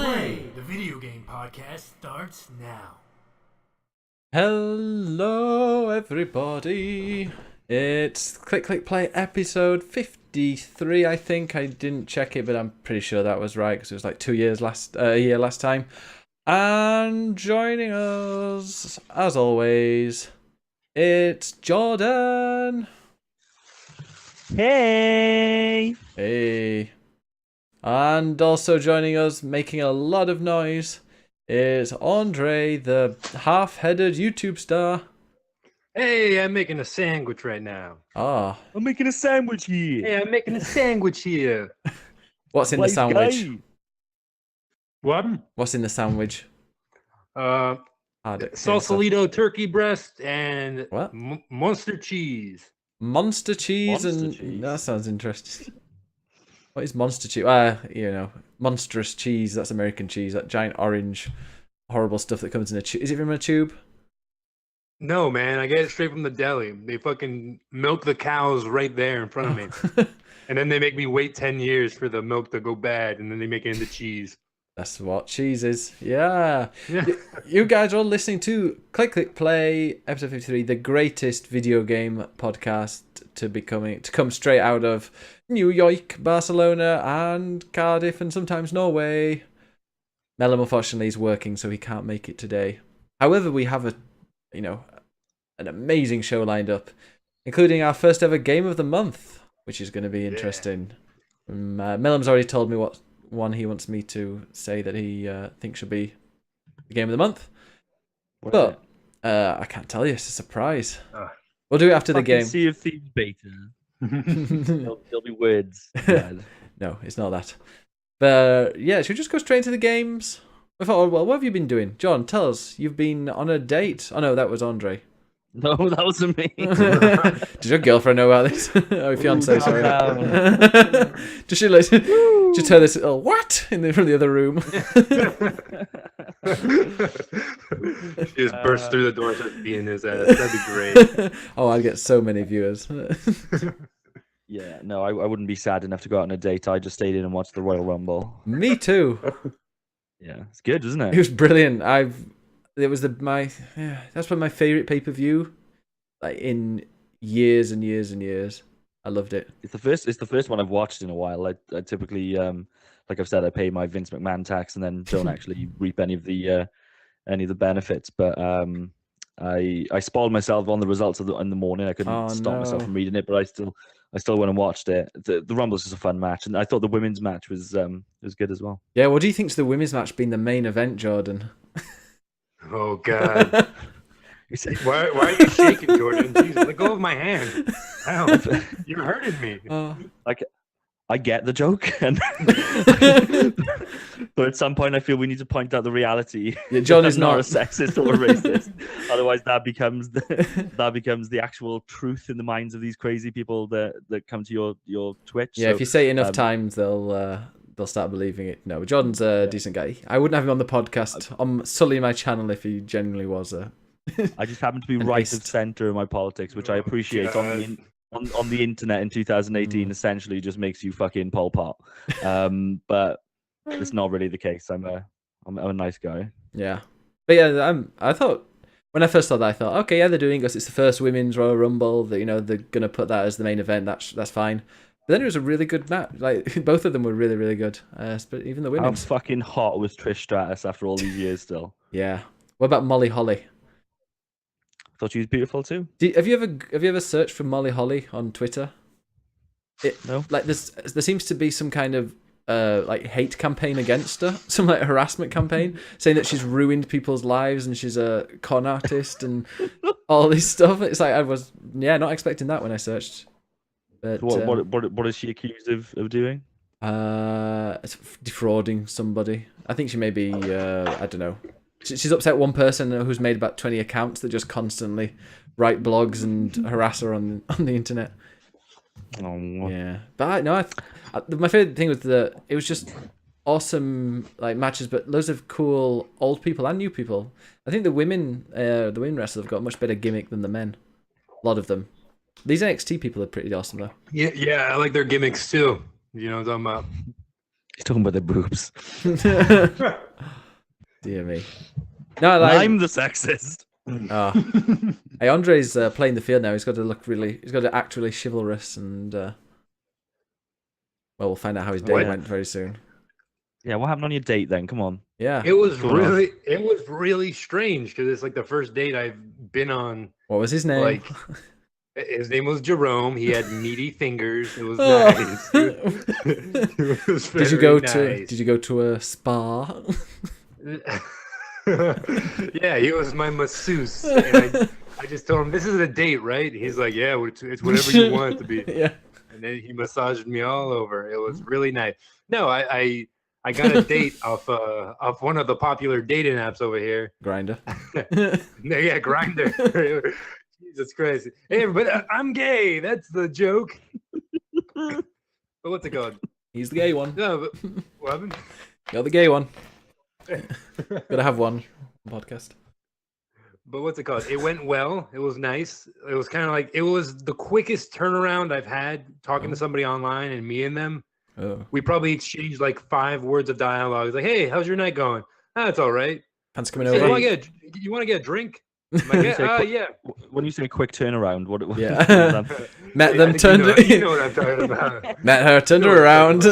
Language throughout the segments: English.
Play, the video game podcast starts now. Hello, everybody. It's Click Click Play episode 53. I think I didn't check it, but I'm pretty sure that was right because it was like a year last time. And joining us, as always, it's Jordan. Hey! Hey. And also joining us, making a lot of noise, is Andre, the half-headed YouTube star. Hey, I'm making a sandwich right now. Ah. I'm making a sandwich here. Hey, I'm making a sandwich here. What's in the sandwich? What? What's in the sandwich? Sausalito turkey breast and What? monster cheese. Monster cheese Monster cheese. That sounds interesting. What is monster cheese? Monstrous cheese. That's American cheese. That giant orange, horrible stuff that comes in a tube. Is it from a tube? No, man, I get it straight from the deli. They fucking milk the cows right there in front of me. And then they make me wait 10 years for the milk to go bad, and then they make it into cheese. That's what cheese is. Yeah. Yeah. You guys are all listening to Click Click Play, episode 53, the greatest video game podcast to come straight out of New York, Barcelona, and Cardiff, and sometimes Norway. Mellum, unfortunately, is working, so he can't make it today. However, we have an amazing show lined up, including our first ever game of the month, which is going to be interesting. Mellum's already told me what one he wants me to say that he thinks should be the game of the month. But I can't tell you. It's a surprise. We'll do it after the game. Sea of Thieves beta. There'll be words. No, it's not that. But yeah, should we just go straight into the games? I thought, well, what have you been doing? John, tell us. You've been on a date. Oh no, that was Andre. No, that wasn't me. Does your girlfriend know about this? Oh, fiance, sorry. No. Does she listen? Just heard this. Oh, what? From the other room. She just burst through the door and starts beating his ass. That'd be great. Oh, I'd get so many viewers. Yeah, no, I wouldn't be sad enough to go out on a date. I just stayed in and watched the Royal Rumble. Me too. Yeah, it's good, isn't It it? was brilliant. That's one of my favorite pay-per-view, like in years and years and years. I loved it. It's the first one I've watched in a while. I typically, like I've said, I pay my Vince McMahon tax and then don't actually reap any of the benefits. But I spoiled myself on the results in the morning. I couldn't stop myself from reading it, but I still went and watched it. The Rumble's just a fun match, and I thought the women's match was good as well. Yeah, what do you think's the women's match been the main event, Jordan? Oh, God. Why are you shaking, Jordan? Jesus, let go of my hand. Ow, you're hurting me. Like, I get the joke, but at some point I feel we need to point out the reality. Yeah, John is not not a sexist or a racist. Otherwise, that becomes the actual truth in the minds of these crazy people that come to your Twitch. Yeah, so, if you say it enough times, they'll start believing it. No, Jordan's a decent guy. I wouldn't have him on the podcast. I'm sullying my channel if he genuinely was a. I just happen to be right of center in my politics, which I appreciate on the internet in 2018. Essentially, just makes you fucking Pol Pot. But it's not really the case. I'm a nice guy. Yeah, but yeah, I thought when I first saw that, I thought, okay, yeah, they're doing this. It's the first women's Royal Rumble. That they're gonna put that as the main event. That's fine. But then it was a really good match. Like both of them were really, really good. But even the women. I'm fucking hot with Trish Stratus after all these years still. Yeah. What about Molly Holly? Thought she was beautiful too. Have you ever searched for Molly Holly on Twitter? No. Like there seems to be some kind of like hate campaign against her, some like harassment campaign, saying that she's ruined people's lives and she's a con artist and all this stuff. It's like I was not expecting that when I searched. But, what is she accused of doing? Defrauding somebody. I think she may be. I don't know. She's upset one person who's made about 20 accounts that just constantly write blogs and harass her on the internet. Oh. Yeah, but my favorite thing was that it was just awesome like matches, but loads of cool old people and new people. I think the women wrestlers have got a much better gimmick than the men. A lot of them. These NXT people are pretty awesome though. Yeah, I like their gimmicks too. You know what I'm talking about? He's talking about the boobs. Dear me. No, like, I'm the sexist. oh. Hey, Andre's playing the field now. He's got to act really chivalrous, and well, we'll find out how his day went very soon. Yeah, what happened on your date then? Come on. Yeah. It was really strange because it's like the first date I've been on. What was his name? Like, his name was Jerome. He had meaty fingers. It was nice. It was Did you go to a spa? Yeah, he was my masseuse. And I just told him, this is a date, right? He's like, yeah, it's whatever you want it to be. Yeah. And then he massaged me all over. It was really nice. No, I got a date off one of the popular dating apps over here. Grinder. Yeah, Grinder. Jesus Christ. Hey, but I'm gay. That's the joke. But what's it called? He's the gay one. No, but what happened? You're the gay one. Gotta have one podcast. But what's it called? It went well. It was nice. It was kind of like, it was the quickest turnaround I've had talking to somebody online and me and them. Oh. We probably exchanged like 5 words of dialogue. It's like, hey, how's your night going? Ah, it's all right. Pants coming Hey, over. you want to get a drink? I'm like, yeah. When you say quick turnaround, what Yeah. Met them, turned you know what I'm talking about. Met her, turned her around.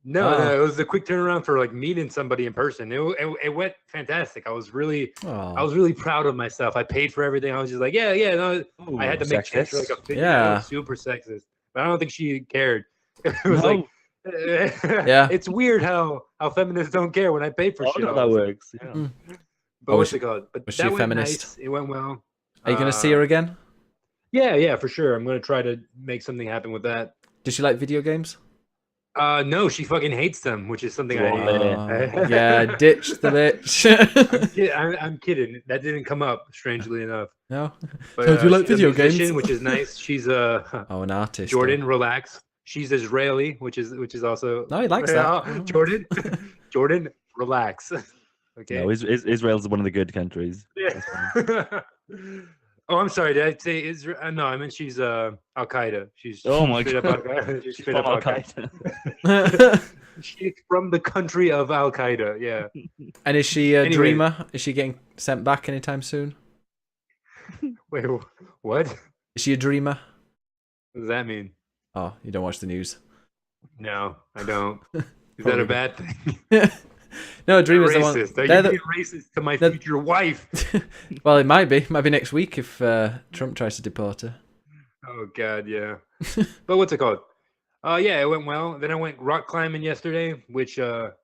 No, it was a quick turnaround for like meeting somebody in person. It went fantastic. I was really proud of myself. I paid for everything. I was just like, yeah. No, I had to make change for like a video. Yeah. Super sexist. But I don't think she cared. It was like, yeah. It's weird how feminists don't care when I pay for shit. How that works. Yeah. Mm. But what's it called? But was she that a went feminist? nice. It went well. Are you gonna see her again? Yeah, for sure. I'm gonna try to make something happen with that. Does she like video games? No, she fucking hates them, which is something Yeah, ditch the bitch. I'm kidding. That didn't come up, strangely enough. No. But, So do you like she's a video musician, games? which is nice. She's an artist. Jordan, relax. She's Israeli, which is also No, he likes that. Jordan, relax. Okay. No, Israel's one of the good countries. Yeah. Oh, I'm sorry. Did I say Israel? No, I meant she's Al Qaeda. She's my straight up God. Al-Qaeda. She's straight From up Al Qaeda. Al-Qaeda. She's from the country of Al Qaeda. Yeah. And is she a dreamer? Is she getting sent back anytime soon? Wait, what? Is she a dreamer? What does that mean? Oh, you don't watch the news. No, I don't. Is that a bad thing? No, dreamers are racist. Are you being racist to my future wife? Well, it might be. Might be next week if Trump tries to deport her. Oh God, yeah. But what's it called? Yeah, it went well. Then I went rock climbing yesterday, which it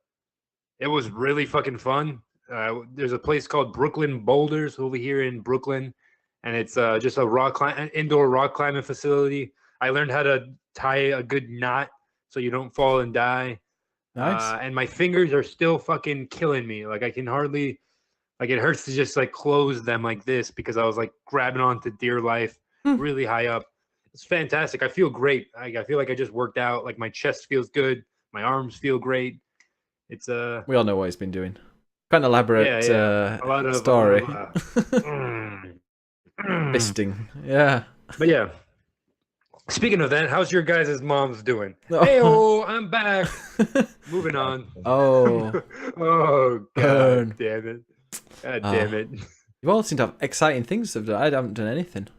was really fucking fun. There's a place called Brooklyn Boulders over here in Brooklyn, and it's just an indoor rock climbing facility. I learned how to tie a good knot so you don't fall and die. Nice. And my fingers are still fucking killing me. Like I can hardly, like it hurts to just like close them like this because I was like grabbing onto dear life really high up. It's fantastic. I feel great. I feel like I just worked out. Like my chest feels good. My arms feel great. It's we all know what he's been doing. Quite an elaborate a lot of story. Fisting. Yeah. But yeah. Speaking of that, how's your guys' moms doing? Oh. Hey, I'm back. Moving on. Oh. Oh, God damn it. God damn it. You've all seem to have exciting things to do. I haven't done anything.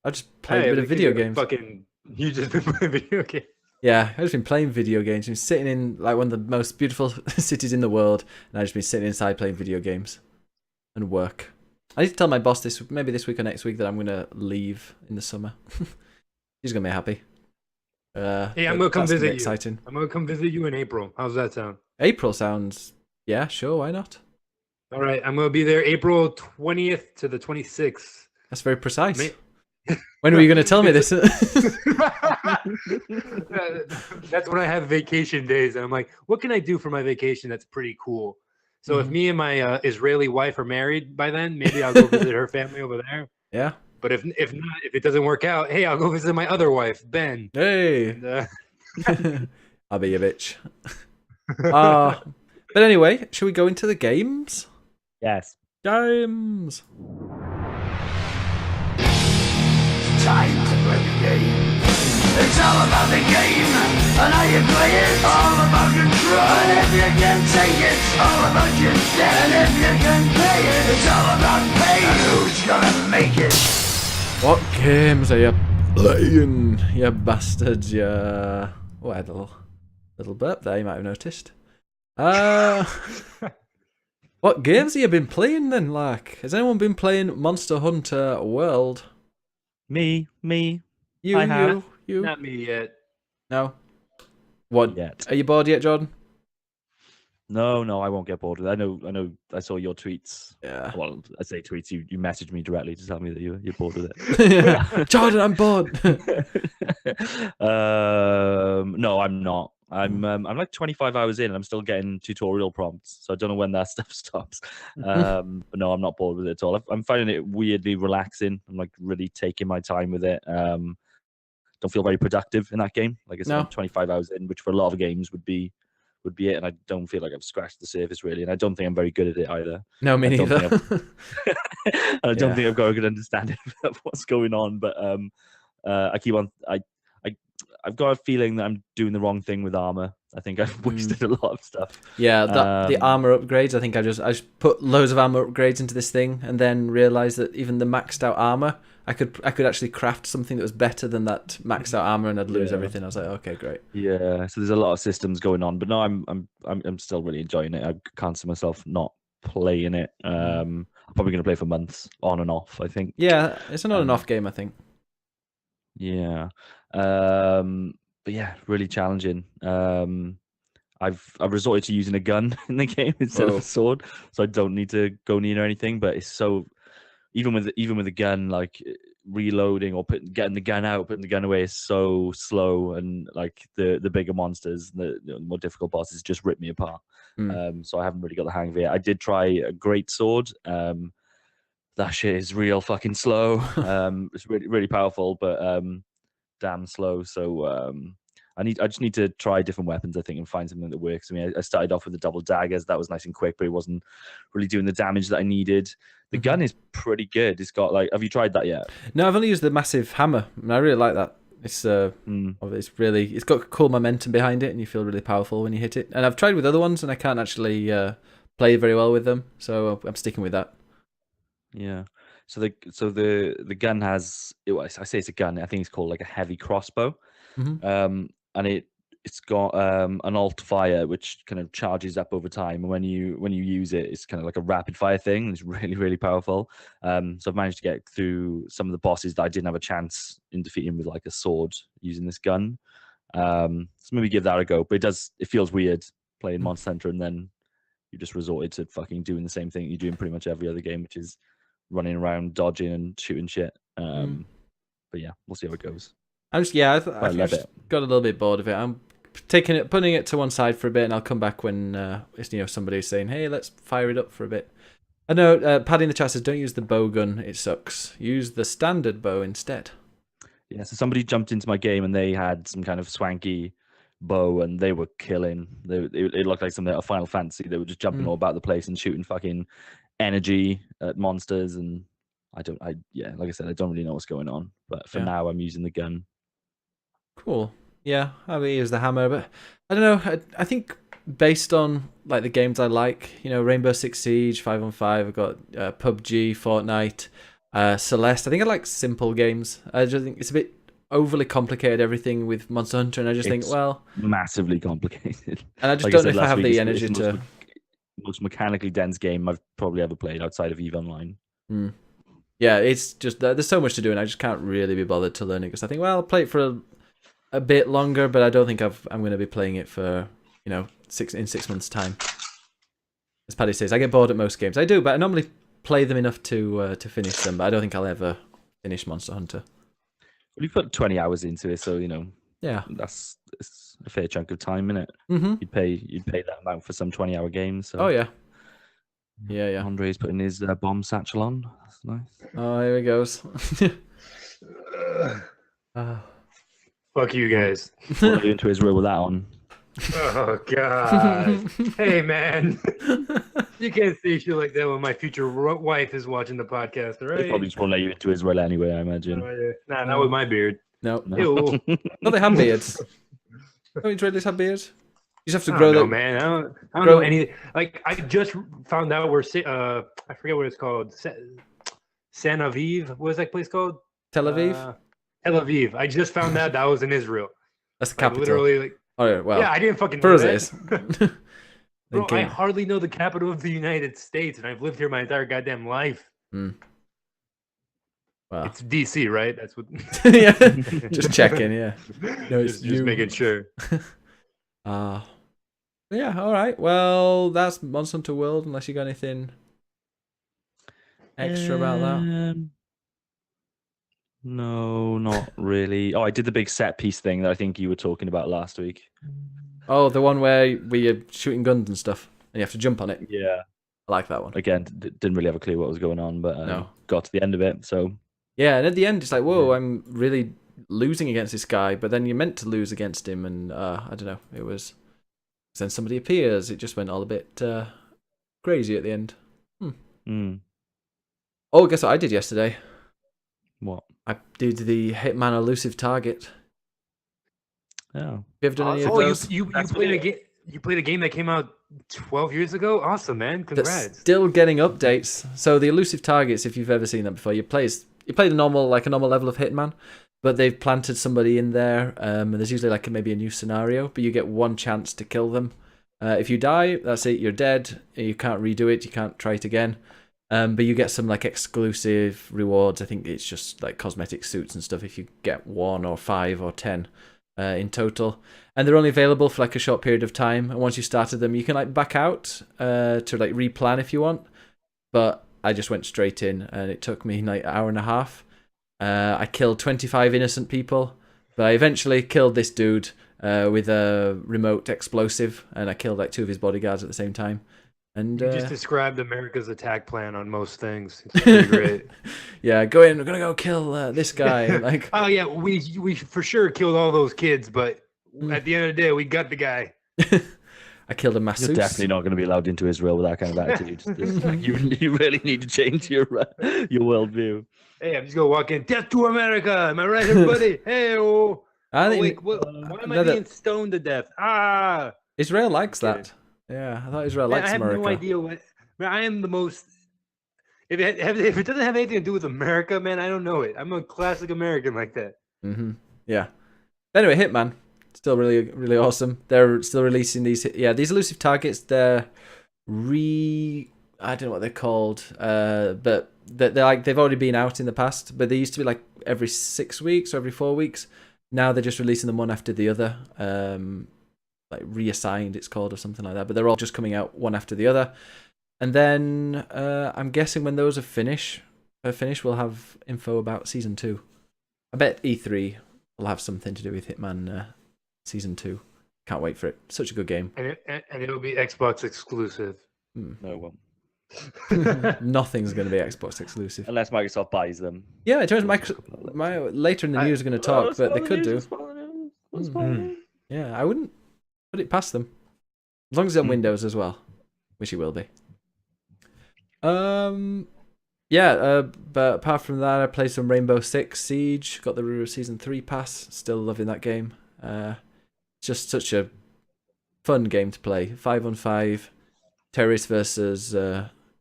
I just played a bit of video games. You just been playing video games. Yeah, I've just been playing video games. I've been sitting in like one of the most beautiful cities in the world, and I've just been sitting inside playing video games and work. I need to tell my boss maybe this week or next week that I'm going to leave in the summer. She's going to be happy. Hey, I'm going to come visit you. Exciting. I'm going to come visit you in April. How's that sound? April sounds, yeah, sure, why not? All right, I'm going to be there April 20th to the 26th. That's very precise. When were you going to tell me this? That's when I have vacation days. And I'm like, what can I do for my vacation that's pretty cool? So if me and my Israeli wife are married by then, maybe I'll go visit her family over there. Yeah. But if not, if it doesn't work out, hey, I'll go visit my other wife, Ben. Hey. And, I'll be your bitch. But anyway, should we go into the games? Yes. Games. Time to play the game. It's all about the game. And how you play it, all about control. And if you can take it, all about your debt. And if you can pay it, it's all about pay. And who's gonna make it? What games are you playing, you bastards? You... Oh, I had a little burp there, you might have noticed. What games have you been playing then, like? Has anyone been playing Monster Hunter World? Me. You. Not me yet. No? What? Yet. Are you bored yet, Jordan? No, I won't get bored with it. I know. I saw your tweets. Yeah. Well, I say tweets. You messaged me directly to tell me that you're bored with it. Jordan, I'm bored. No, I'm not. I'm like 25 hours in, and I'm still getting tutorial prompts. So I don't know when that stuff stops. But no, I'm not bored with it at all. I'm finding it weirdly relaxing. I'm like really taking my time with it. Don't feel very productive in that game. Like I said, No. I'm 25 hours in, which for a lot of games would be it. And I don't feel like I've scratched the surface really. And I don't think I'm very good at it either. No, me neither. I don't think I've got a good understanding of what's going on. But I've got a feeling that I'm doing the wrong thing with armor. I think I've wasted a lot of stuff. Yeah, the armor upgrades. I think I just put loads of armor upgrades into this thing, and then realized that even the maxed out armor, I could actually craft something that was better than that maxed out armor, and I'd lose everything. I was like, okay, great. Yeah, so there's a lot of systems going on, but no, I'm still really enjoying it. I can't see myself not playing it. I'm probably going to play for months on and off, I think. Yeah, it's an on and off game, I think. Yeah. But yeah, really challenging. I've resorted to using a gun in the game instead of a sword, so I don't need to go near anything. But it's so even with the gun, like reloading or getting the gun out, putting the gun away is so slow, and like the bigger monsters, the more difficult bosses just rip me apart. So I haven't really got the hang of it. I did try a great sword. That shit is real fucking slow. It's really really powerful, but damn slow. So I just need to try different weapons, I think, and find something that works. I mean, I started off with the double daggers. That was nice and quick, but it wasn't really doing the damage that I needed. The gun is pretty good. It's got like, have you tried that yet? No, I've only used the massive hammer, and I really like that. It's it's got cool momentum behind it, and you feel really powerful when you hit it. And I've tried with other ones, and I can't actually play very well with them, so I'm sticking with that. Yeah. So the gun has, I say it's a gun. I think it's called like a heavy crossbow. And it's got an alt fire which kind of charges up over time. And when you use it, it's kind of like a rapid fire thing. It's really really powerful. So I've managed to get through some of the bosses that I didn't have a chance in defeating with like a sword using this gun. So maybe give that a go. But it feels weird playing Monster Hunter and then you just resorted to fucking doing the same thing you do in pretty much every other game, which is running around, dodging and shooting shit. But yeah, we'll see how it goes. I just got a little bit bored of it. I'm putting it to one side for a bit, and I'll come back when somebody's saying, "Hey, let's fire it up for a bit." I know Paddy in the chat says, "Don't use the bow gun; it sucks. Use the standard bow instead." Yeah, so somebody jumped into my game and they had some kind of swanky bow, and they were killing. It looked like something out of Final Fantasy. They were just jumping all about the place and shooting fucking energy at monsters, and like I said, I don't really know what's going on. But for now, I'm using the gun. Cool. Yeah, I will use the hammer, but I don't know. I think based on like the games I like, Rainbow Six Siege, 5-on-5. I've got PUBG, Fortnite, Celeste. I think I like simple games. I just think it's a bit overly complicated, everything with Monster Hunter, and I just think, well, massively complicated. And I just don't know if I have the energy it's to. Most mechanically dense game I've probably ever played outside of EVE Online. Yeah, it's just there's so much to do, and I just can't really be bothered to learn it because I think, well, I'll play it for a bit longer, but I don't think I'm going to be playing it for 6 months' time. As Paddy says, I get bored at most games. I do, but I normally play them enough to finish them. But I don't think I'll ever finish Monster Hunter. Well, you put 20 hours into it, so yeah, it's a fair chunk of time, isn't it? You'd pay that amount for some 20-hour games. So. Oh yeah. Yeah. Andre's putting his bomb satchel on. That's nice. Oh, here he goes. Fuck you guys. What are you into Israel with that on? Oh god. Hey man. You can't say shit like that when my future wife is watching the podcast, all right? They probably just won't let you into Israel anyway, I imagine. Nah, not with my beard. No. Ew. No, they have beards. Don't Israelis have beards? You just have to I grow don't know, them. man. I don't grow- know any. Like I just found out where I forget what it's called. San Aviv. What is that place called? Tel Aviv. Tel Aviv. I just found out that was in Israel. That's the Like capital. literally, like Oh yeah, well, yeah, I didn't fucking for know us it that. is. Bro, I Thinking, hardly know the capital of the United States, and I've lived here my entire goddamn life. wow. It's DC, right? That's what. Yeah, just checking. Yeah. No, it's just making sure. Yeah. All right. Well, that's Monster Hunter World. Unless you got anything extra about that. No, not really. Oh, I did the big set piece thing that I think you were talking about last week. Oh, the one where you're shooting guns and stuff, and you have to jump on it. Yeah. I like that one. Again, didn't really have a clue what was going on, but No. got to the end of it. So Yeah, and at the end, it's like, whoa, I'm really losing against this guy, but then you're meant to lose against him, and I don't know. It was. Then somebody appears. It just went all a bit crazy at the end. Oh, guess what I did yesterday? What? I did the Hitman Elusive Target. Oh. Have you ever done any of Oh, those? you played a game. You played a game that came out 12 years ago. Awesome, man! That's Congrats. still getting updates. So the Elusive Targets, if you've ever seen that before, you play the normal level of Hitman, but they've planted somebody in there. And there's usually maybe a new scenario, but you get one chance to kill them. If you die, that's it. You're dead. You can't redo it. You can't try it again. But you get some exclusive rewards. I think it's just cosmetic suits and stuff if you get 1 or 5 or 10 in total. And they're only available for a short period of time. And once you started them, you can back out to replan if you want. But I just went straight in, and it took me an hour and a half. I killed 25 innocent people, but I eventually killed this dude with a remote explosive, and I killed 2 of his bodyguards at the same time. And You just described America's attack plan on most things. It's pretty great. Yeah, go in. We're gonna go kill this guy. Oh yeah, we for sure killed all those kids, but at the end of the day, we got the guy. I killed a masseuse. You're definitely not going to be allowed into Israel with that kind of attitude. You really need to change your worldview. Hey, I'm just gonna walk in. Death to America! Am I right, everybody? Hey, oh. I think Wait, why am I being stoned to death? Ah! Israel likes Okay. that. Yeah, I thought Israel Man, likes I have America. no idea what. Man, I am the most. If it doesn't have anything to do with America, man, I don't know it. I'm a classic American like that. Mm-hmm. Yeah. Anyway, Hitman, still really, really awesome. They're still releasing these. Yeah, these elusive targets. They're I don't know what they're called. But they've already been out in the past. But they used to be every 6 weeks or every 4 weeks. Now they're just releasing them one after the other. Reassigned, it's called, or something like that. But they're all just coming out one after the other. And then I'm guessing when those are finished, we'll have info about Season 2. I bet E3 will have something to do with Hitman Season 2. Can't wait for it. Such a good game. And it'll be Xbox exclusive. No one. Nothing's going to be Xbox exclusive. Unless Microsoft buys them. Yeah, in terms of later in the news, we're going to talk, but they could do. Yeah, I wouldn't put it past them. As long as it's on Windows as well, which it will be. Yeah, but apart from that, I played some Rainbow Six Siege. Got the Season 3 pass. Still loving that game. Just such a fun game to play. 5-on-5, terrorists versus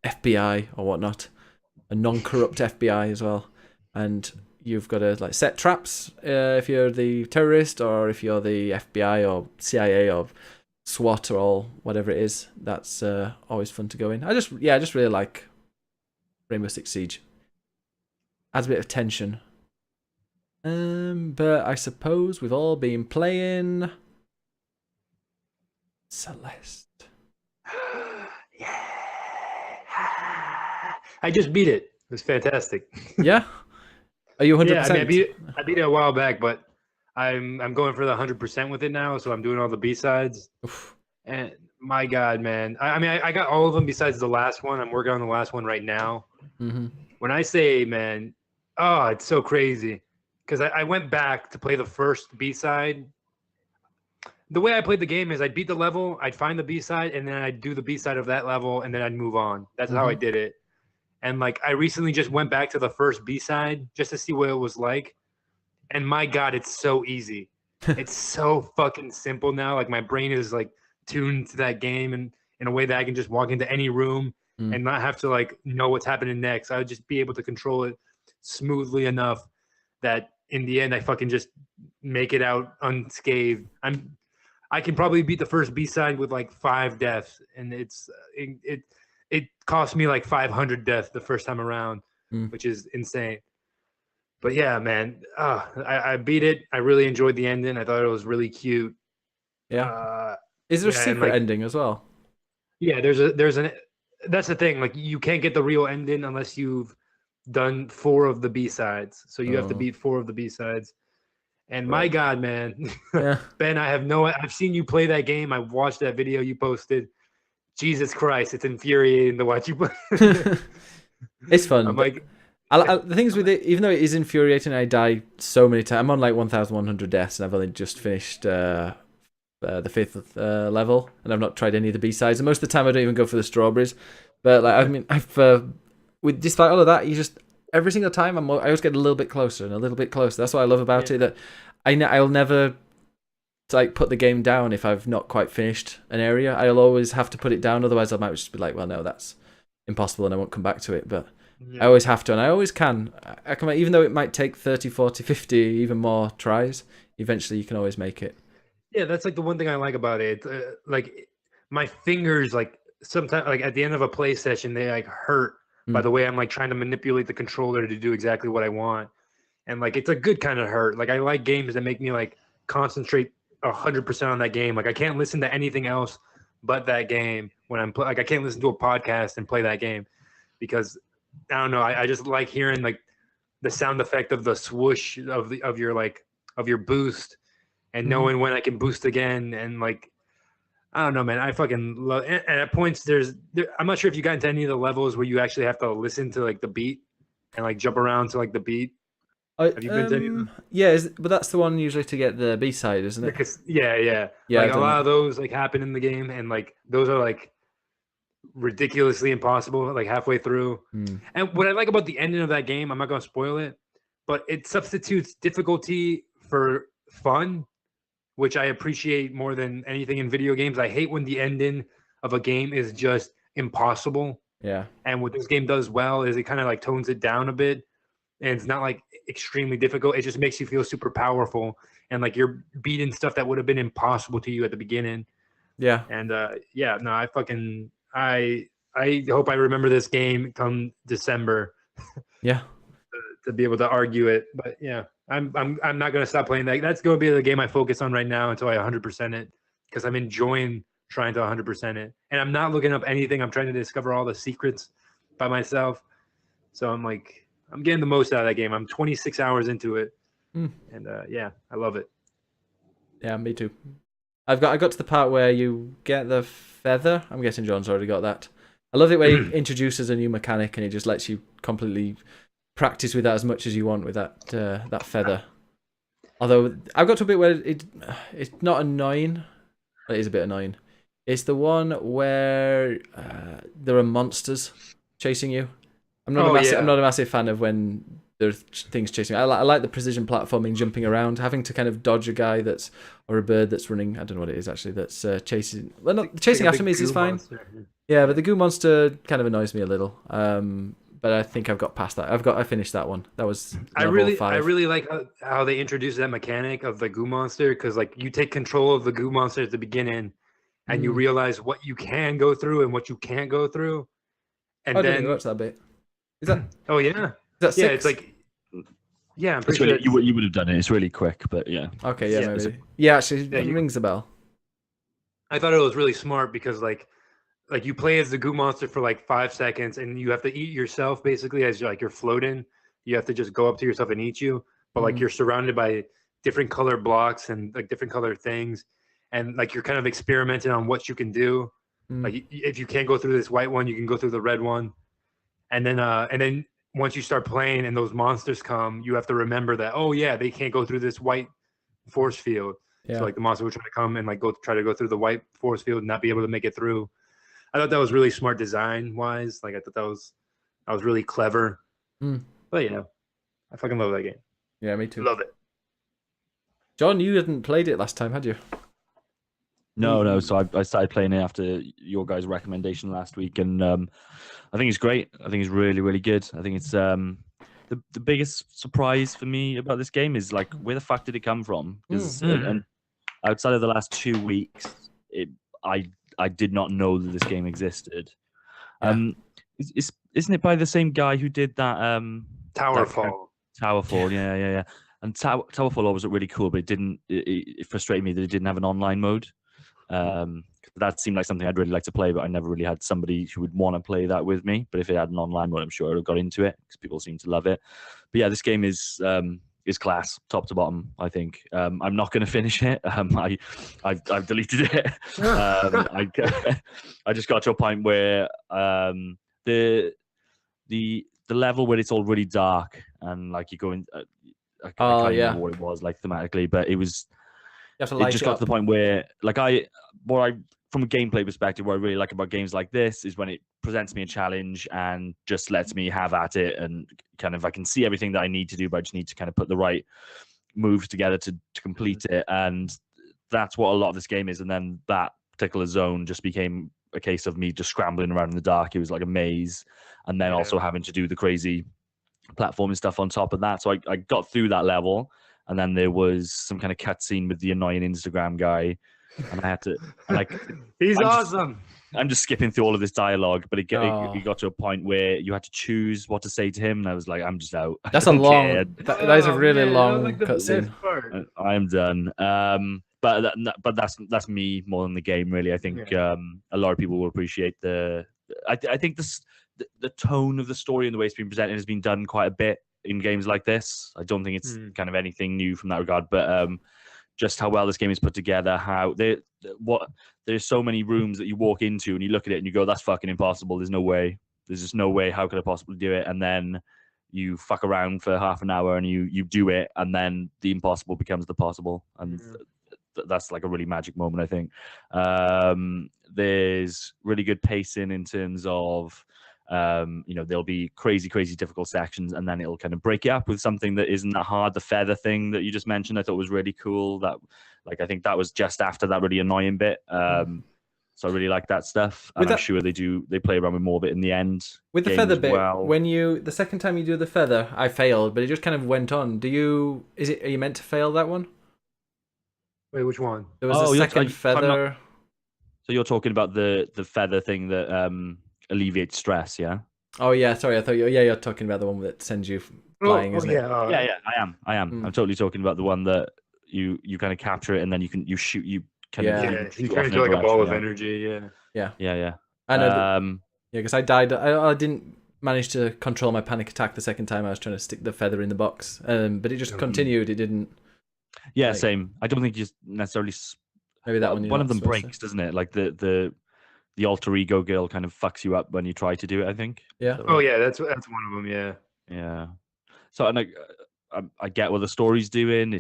FBI or whatnot. A non-corrupt FBI as well. And you've got to set traps if you're the terrorist, or if you're the FBI or CIA or SWAT or whatever it is. That's always fun to go in. I just really like Rainbow Six Siege. Adds a bit of tension. But I suppose we've all been playing Celeste. Yeah. I just beat it. It was fantastic. Yeah? Are you 100%? Yeah, I beat it a while back, but I'm going for the 100% with it now, so I'm doing all the B-sides. Oof. And my God, man. I got all of them besides the last one. I'm working on the last one right now. Mm-hmm. When I say, man, oh, it's so crazy. Because I went back to play the first B-side. The way I played the game is I'd beat the level, I'd find the B-side, and then I'd do the B-side of that level, and then I'd move on. That's how I did it. And I recently just went back to the first B-side just to see what it was like. And my God, it's so easy. It's so fucking simple now. Like my brain is like tuned to that game and in a way that I can just walk into any room and not have to like know what's happening next. I would just be able to control it smoothly enough that in the end I fucking just make it out unscathed. I can probably beat the first B-side with like 5 deaths, and it cost me like 500 deaths the first time around, which is insane. But yeah, man, I beat it. I really enjoyed the ending. I thought it was really cute. Yeah. Is there a yeah, and, secret like, ending as well? Yeah, that's the thing. Like you can't get the real ending unless you've done 4 of the B-sides. So you have to Oh. beat 4 of the B-sides. And my Right. God, man, Yeah. Ben, I've seen you play that game. I watched that video you posted. Jesus Christ, it's infuriating to watch you play. It's fun. I'm like, The things with it, even though it is infuriating, I die so many times. I'm on like 1,100 deaths, and I've only just finished the 5th level, and I've not tried any of the B-sides. And most of the time, I don't even go for the strawberries. But like, I mean, with despite all of that, you just every single time I always get a little bit closer and a little bit closer. That's what I love about it. That I'll never like put the game down if I've not quite finished an area. I'll always have to put it down, otherwise I might just be like, well, no, that's impossible, and I won't come back to it. But I always have to, and I always can. I can, even though it might take 30, 40, 50, even more tries, eventually you can always make it. yeah, that's like the one thing I like about it. Like my fingers, like sometimes, like at the end of a play session, they like hurt by the way I'm like trying to manipulate the controller to do exactly what I want. And like it's a good kind of hurt. Like I like games that make me like concentrate 100% on that game. Like I can't listen to anything else but that game when I'm like I can't listen to a podcast and play that game because I don't know. I just like hearing like the sound effect of the swoosh of your boost and knowing when I can boost again and like I don't know, man. I fucking love. And at points, I'm not sure if you got into any of the levels where you actually have to listen to like the beat and like jump around to like the beat. Have you been to any of them? Yeah, but that's the one usually to get the B-side, isn't it? Because yeah. Yeah, Like I've a done lot that. of those like happen in the game, and like those are like ridiculously impossible. Like halfway through, and what I like about the ending of that game, I'm not gonna spoil it, but it substitutes difficulty for fun, which I appreciate more than anything in video games. I hate when the ending of a game is just impossible. Yeah. And what this game does well is it kind of like tones it down a bit. And it's not like extremely difficult. It just makes you feel super powerful. And like you're beating stuff that would have been impossible to you at the beginning. Yeah. And yeah, no, I hope I remember this game come December. Yeah. To be able to argue it. But yeah, I'm not gonna stop playing that. That's gonna be the game I focus on right now until I 100% it because I'm enjoying trying to 100% it, and I'm not looking up anything. I'm trying to discover all the secrets by myself. So I'm like, I'm getting the most out of that game. I'm 26 hours into it, and yeah, I love it. Yeah, me too. I got to the part where you get the feather. I'm guessing John's already got that. I love it where he introduces a new mechanic and he just lets you completely practice with that as much as you want with that feather. Although I've got to a bit where it's not annoying, but it is a bit annoying. It's the one where there are monsters chasing you. I'm not a massive fan of when there's things chasing me. I like the precision platforming, jumping around, having to kind of dodge a guy or a bird that's running. I don't know what it is actually that's chasing. Well, not chasing after me is fine. Monster. Yeah, but the goo monster kind of annoys me a little. But I think I've got past that. I finished that one. That was level 5. I really like how they introduced that mechanic of the goo monster because like you take control of the goo monster at the beginning, and you realize what you can go through and what you can't go through, and I then didn't watch that bit. Is that? Oh yeah, Is that 6? yeah. It's like yeah, I'm pretty Really, sure you would have done it. It's really quick, but yeah. Okay, yeah, Yeah, maybe. Yeah, actually, Yeah, it rings a bell. I thought it was really smart because like you play as the goo monster for like 5 seconds and you have to eat yourself basically as you're floating. You have to just go up to yourself and eat you, but like you're surrounded by different color blocks and like different color things, and like you're kind of experimenting on what you can do. Like if you can't go through this white one, you can go through the red one, and then once you start playing and those monsters come, you have to remember that they can't go through this white force field. Yeah. So like the monster will try to come and like try to go through the white force field and not be able to make it through. I thought that was really smart design wise. Like I thought that was really clever. But yeah, I fucking love that game. Yeah, me too. Love it. John, you hadn't played it last time, had you? No. So I started playing it after your guys' recommendation last week, and I think it's great. I think it's really, really good. I think it's the biggest surprise for me about this game is like where the fuck did it come from? Because and outside of the last 2 weeks, I did not know that this game existed. Yeah. Isn't it by the same guy who did that Towerfall. Towerfall? Yeah. And Towerfall always looked really cool, but it frustrated me that it didn't have an online mode. That seemed like something I'd really like to play, but I never really had somebody who would want to play that with me. But if it had an online mode, I'm sure I'd have got into it because people seem to love it. But yeah, this game is class, top to bottom. I think I'm not going to finish it. I've deleted it. I just got to a point where the level where it's all really dark and like you go in. I can't remember what it was like thematically, but it was. You have to light it just got up. to the point where, like, from a gameplay perspective, what I really like about games like this is when it presents me a challenge and just lets me have at it, and kind of I can see everything that I need to do, but I just need to kind of put the right moves together to complete it, and that's what a lot of this game is. And then that particular zone just became a case of me just scrambling around in the dark. It was like a maze, and then also having to do the crazy platforming stuff on top of that. So I got through that level. And then there was some kind of cutscene with the annoying Instagram guy, and I had to He's awesome. I'm just skipping through all of this dialogue, but it got to a point where you had to choose what to say to him, and I was like, I'm just out. That's a long. That is a really long cutscene. I am done. But that's me more than the game, really. I think a lot of people will appreciate I think the tone of the story and the way it's been presented has been done quite a bit in games like this. I don't think it's kind of anything new from that regard, but just how well this game is put together, how there's so many rooms that you walk into and you look at it and you go, that's fucking impossible. There's no way. There's just no way. How could I possibly do it? And then you fuck around for half an hour and you do it, and then the impossible becomes the possible. And that's like a really magic moment, I think. There's really good pacing in terms of there'll be crazy difficult sections, and then it'll kind of break it up with something that isn't that hard. The feather thing that you just mentioned, I thought was really cool. That, like, I think that was just after that really annoying bit. So I really like that stuff. And I'm sure they play around with more of it in the end. With the feather bit, when the second time you do the feather, I failed, but it just kind of went on. Are you meant to fail that one? Wait, which one? There was a second feather. So you're talking about the feather thing that alleviates stress, yeah? Oh yeah, sorry. I thought you're talking about the one that sends you flying, isn't it? Yeah, I am. I'm totally talking about the one that you kind of capture it and then you shoot. You kind of you turn into like a ball of energy. Yeah. I know. Because I died. I didn't manage to control my panic attack the second time I was trying to stick the feather in the box, but it just continued. It didn't. Yeah, same. I don't think you necessarily. Maybe that one. One of them breaks, doesn't it? Like the alter ego girl kind of fucks you up when you try to do it, I think. Yeah. Oh yeah, that's one of them. Yeah. Yeah. So and I get what the story's doing.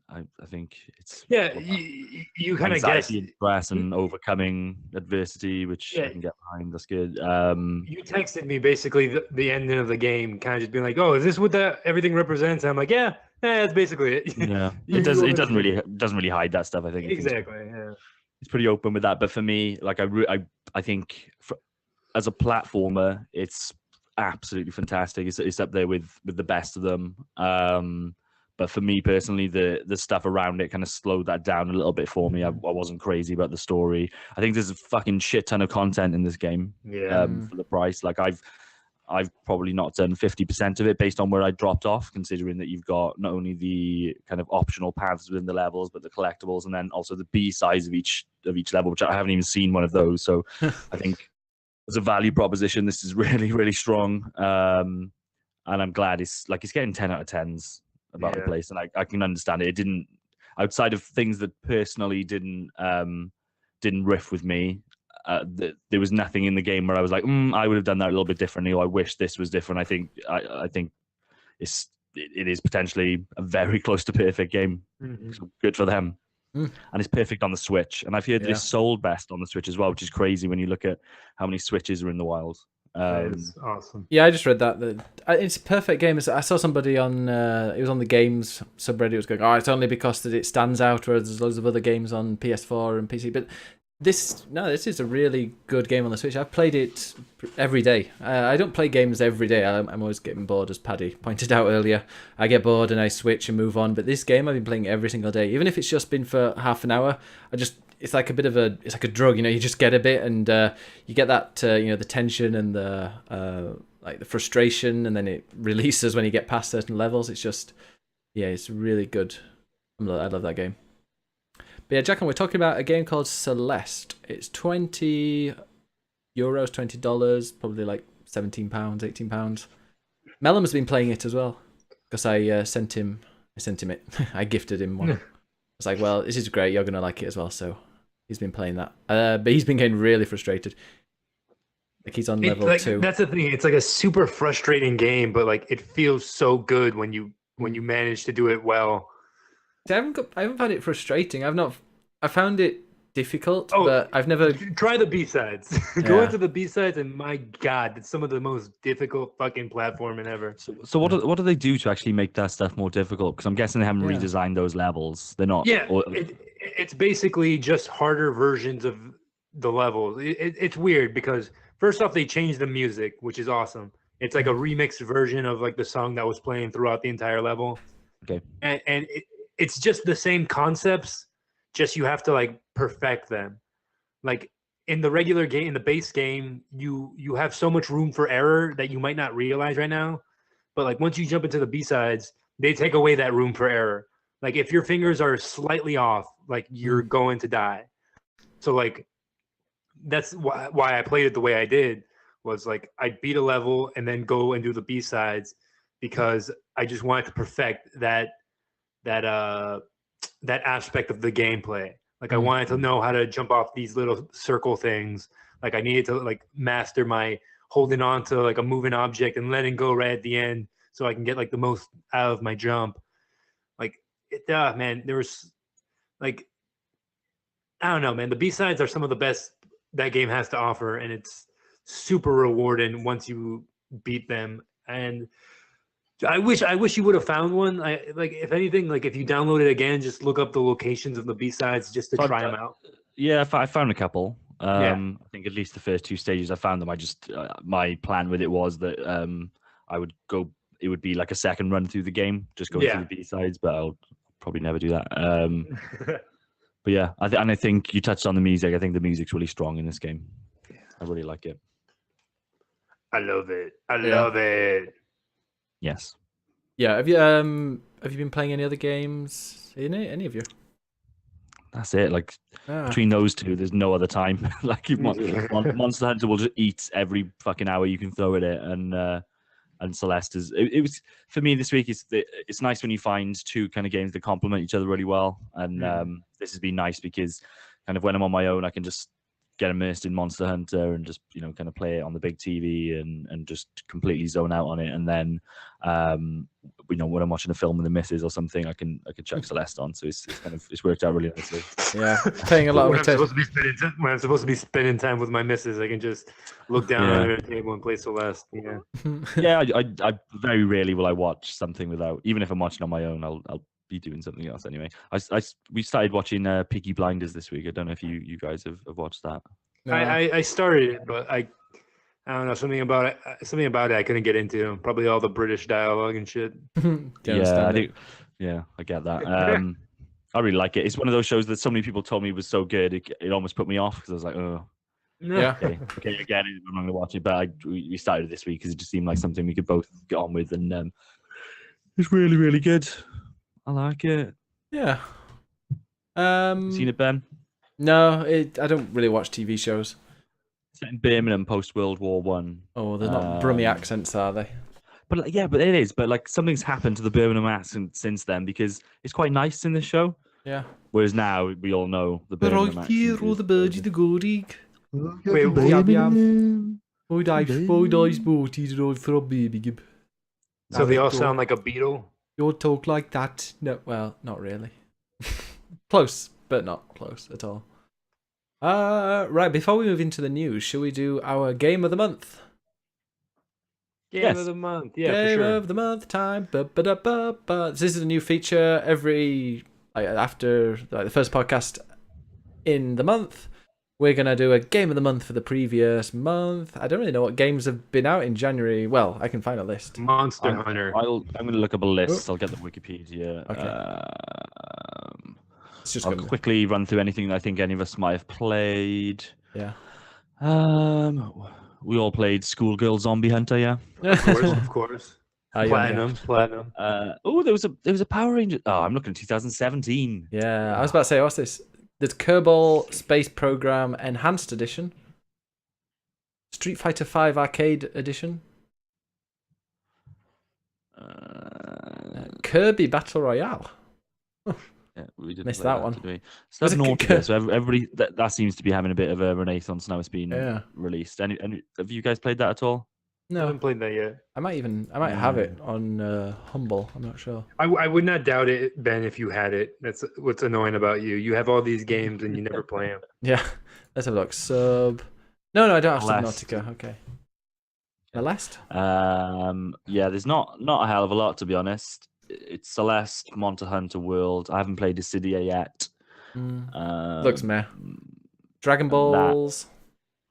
I think it's you kind of guess stress and overcoming adversity, which I can get behind. That's good. You texted me basically the ending of the game, kind of just being like, "Oh, is this what everything represents?" And I'm like, "Yeah, that's basically it." Yeah. It doesn't really hide that stuff. I think exactly. Yeah. It's pretty open with that, but for me, like I think as a platformer, it's absolutely fantastic. It's up there with the best of them. But for me personally, the stuff around it kind of slowed that down a little bit for me. I wasn't crazy about the story. I think there's a fucking shit ton of content in this game. For the price. Like I've probably not done 50% of it based on where I dropped off, considering that you've got not only the kind of optional paths within the levels, but the collectibles, and then also the B sides of each level, which I haven't even seen one of those. So I think as a value proposition, this is really, really strong. And I'm glad it's getting 10 out of 10s about the place. And I can understand it. It didn't, outside of things that personally didn't riff with me, there was nothing in the game where I was like, I would have done that a little bit differently, or I wish this was different. I think it is potentially a very close to perfect game. So good for them. And it's perfect on the Switch. And I've heard that it's sold best on the Switch as well, which is crazy when you look at how many Switches are in the wild. That is awesome. Yeah, I just read that. It's a perfect game. I saw somebody on it was on the games subreddit was going, oh, it's only because that it stands out, whereas there's loads of other games on PS4 and PC. But this is a really good game on the Switch. I've played it every day. I don't play games every day. I'm always getting bored, as Paddy pointed out earlier. I get bored and I switch and move on. But this game I've been playing every single day, even if it's just been for half an hour. It's like it's like a drug, you just get a bit and you get that, the tension and the like the frustration, and then it releases when you get past certain levels. It's just, it's really good. I love that game. But yeah, Jack, and we're talking about a game called Celeste. It's €20, $20, probably like £17, £18. Mellum's been playing it as well because I sent him it. I gifted him one. I was like, well, this is great. You're gonna like it as well. So he's been playing that, but he's been getting really frustrated. Like he's on level 2. That's the thing. It's like a super frustrating game, but like it feels so good when you manage to do it well. I haven't found it frustrating. I found it difficult, but I've never try the B-sides. Go into the B-sides, and my God, it's some of the most difficult fucking platforming ever. So what do they do to actually make that stuff more difficult? Because I'm guessing they haven't redesigned those levels. They're not. Yeah, it's basically just harder versions of the levels. It's weird because first off, they changed the music, which is awesome. It's like a remixed version of like the song that was playing throughout the entire level. Okay. And it's just the same concepts, just you have to like perfect them. Like in the regular game, in the base game, you have so much room for error that you might not realize right now. But like once you jump into the B-sides, they take away that room for error. Like if your fingers are slightly off, like you're going to die. So like that's why I played it the way I did, was like I'd beat a level and then go and do the B-sides because I just wanted to perfect that aspect of the gameplay. Like I wanted to know how to jump off these little circle things. Like I needed to like master my holding on to like a moving object and letting go right at the end so I can get like the most out of my jump. Like man, there was like, I don't know, man. The B-sides are some of the best that game has to offer, and it's super rewarding once you beat them. And I wish you would have found one. If anything, like if you download it again, just look up the locations of the B-sides just to try them out. Yeah, I found a couple. Yeah. I think at least the first 2 stages I found them. I just my plan with it was that I would go. It would be like a second run through the game, just going through the B-sides. But I'll probably never do that. But yeah, I think you touched on the music. I think the music's really strong in this game. I really like it. I love it. I love it. Yes. Yeah. Have you been playing any other games in it? Any of you? That's it. Like between those two, there's no other time. Like Monster Hunter will just eat every fucking hour you can throw at it, and Celeste is. It was for me this week. It's nice when you find 2 kind of games that complement each other really well, and this has been nice because kind of when I'm on my own, I can just get immersed in Monster Hunter and just kind of play it on the big TV and just completely zone out on it. And then when I'm watching a film with the missus or something, I can chuck Celeste on. So it's worked out really nicely. Yeah, paying a lot of attention. When I'm supposed to be spending time with my missus, I can just look down at her table and play Celeste. Yeah. Yeah, I very rarely will I watch something without, even if I'm watching on my own, I'll be doing something else anyway. We started watching Peaky Blinders this week. I don't know if you guys have watched that. No. I started it, but I don't know, something about it I couldn't get into. Probably all the British dialogue and shit. I get that. I really like it. It's one of those shows that so many people told me was so good it almost put me off because I was like, oh yeah, okay again, I'm not gonna watch it. But we started this week because it just seemed like something we could both get on with, and it's really, really good. I like it. Yeah. Seen it, Ben? No, I don't really watch TV shows. Set in Birmingham post World War One. Oh, they're not Brummy accents, are they? But but it is. But like something's happened to the Birmingham accent since then because it's quite nice in this show. Yeah. Whereas now we all know the Birmingham accent. The birdie, the goody. So they all sound like a beetle? You talk like that. No, well, not really. Close, but not close at all. Right, before we move into the news, shall we do our game of the month? Game Yes. of the month. Yeah, Game for sure. of the month time. Ba-ba-da-ba-ba. This is a new feature every after the first podcast in the month. We're gonna do a game of the month for the previous month. I don't really know what games have been out in January. Well, I can find a list. Monster Hunter. I'm going to look up a list. I'll get the Wikipedia. Okay. It's just I'll gonna quickly run through anything I think any of us might have played. yeah. We all played Schoolgirl Zombie Hunter, yeah. Of course, of course. Platinum. There was a Power Ranger. Oh, I'm looking at 2017. Yeah, I was about to say, what's this? There's Kerbal Space Program Enhanced Edition, Street Fighter V Arcade Edition, Kirby Battle Royale. Yeah, we didn't Missed play that one. did we? So Was that's it naughty there. So everybody that seems to be having a bit of a renaissance now. It's been Yeah. released. Any have you guys played that at all? I No, haven't played that yet. I might have it on Humble. I'm not sure. I would not doubt it, Ben, if you had it. That's what's annoying about you. You have all these games and you never play them. Yeah, let's have a look. Sub. No, I don't have Celeste. Subnautica. Okay. Celeste. Yeah, there's not a hell of a lot, to be honest. It's Celeste, Monster Hunter World. I haven't played Dissidia yet. Looks meh. Dragon Balls.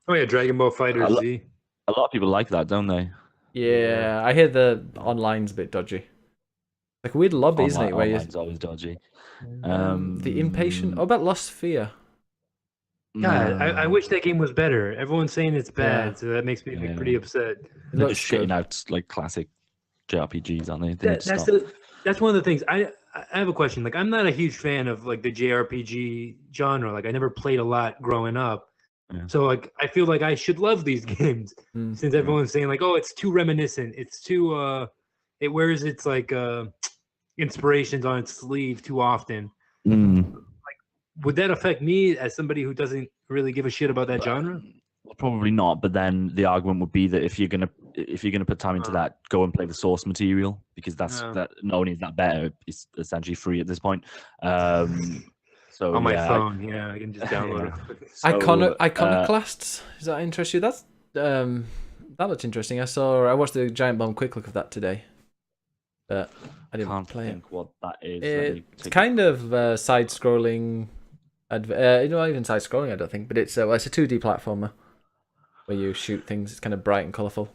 Oh yeah, Dragon Ball Fighter Z. A lot of people like that, don't they? Yeah, I hear the online's a bit dodgy. Like a weird lobby, isn't it? Where Online's always dodgy. the impatient. Oh, about Lost Sphere. God, I wish that game was better. Everyone's saying it's bad, Yeah. so that makes me pretty upset. It They're looks just good. shitting out like classic JRPGs, aren't they? They need to stop. That's one of the things. I have a question. Like, I'm not a huge fan of like the JRPG genre. Like, I never played a lot growing up. Yeah. So like, I feel like I should love these games since everyone's saying like, oh, it's too reminiscent. It's too it wears its like inspirations on its sleeve too often. Would that affect me as somebody who doesn't really give a shit about that genre? Well, probably not. But then the argument would be that if you're gonna put time into that, go and play the source material, because that not only is that better, it's essentially free at this point. So On my phone, I can just download it. So, Iconoclasts. Does that interest you? That looks interesting. I watched the Giant Bomb quick look of that today, but I didn't can't play it. think what that is. It's kind of side-scrolling. Not even side-scrolling, I don't think, but it's a 2D platformer where you shoot things. It's kind of bright and colourful.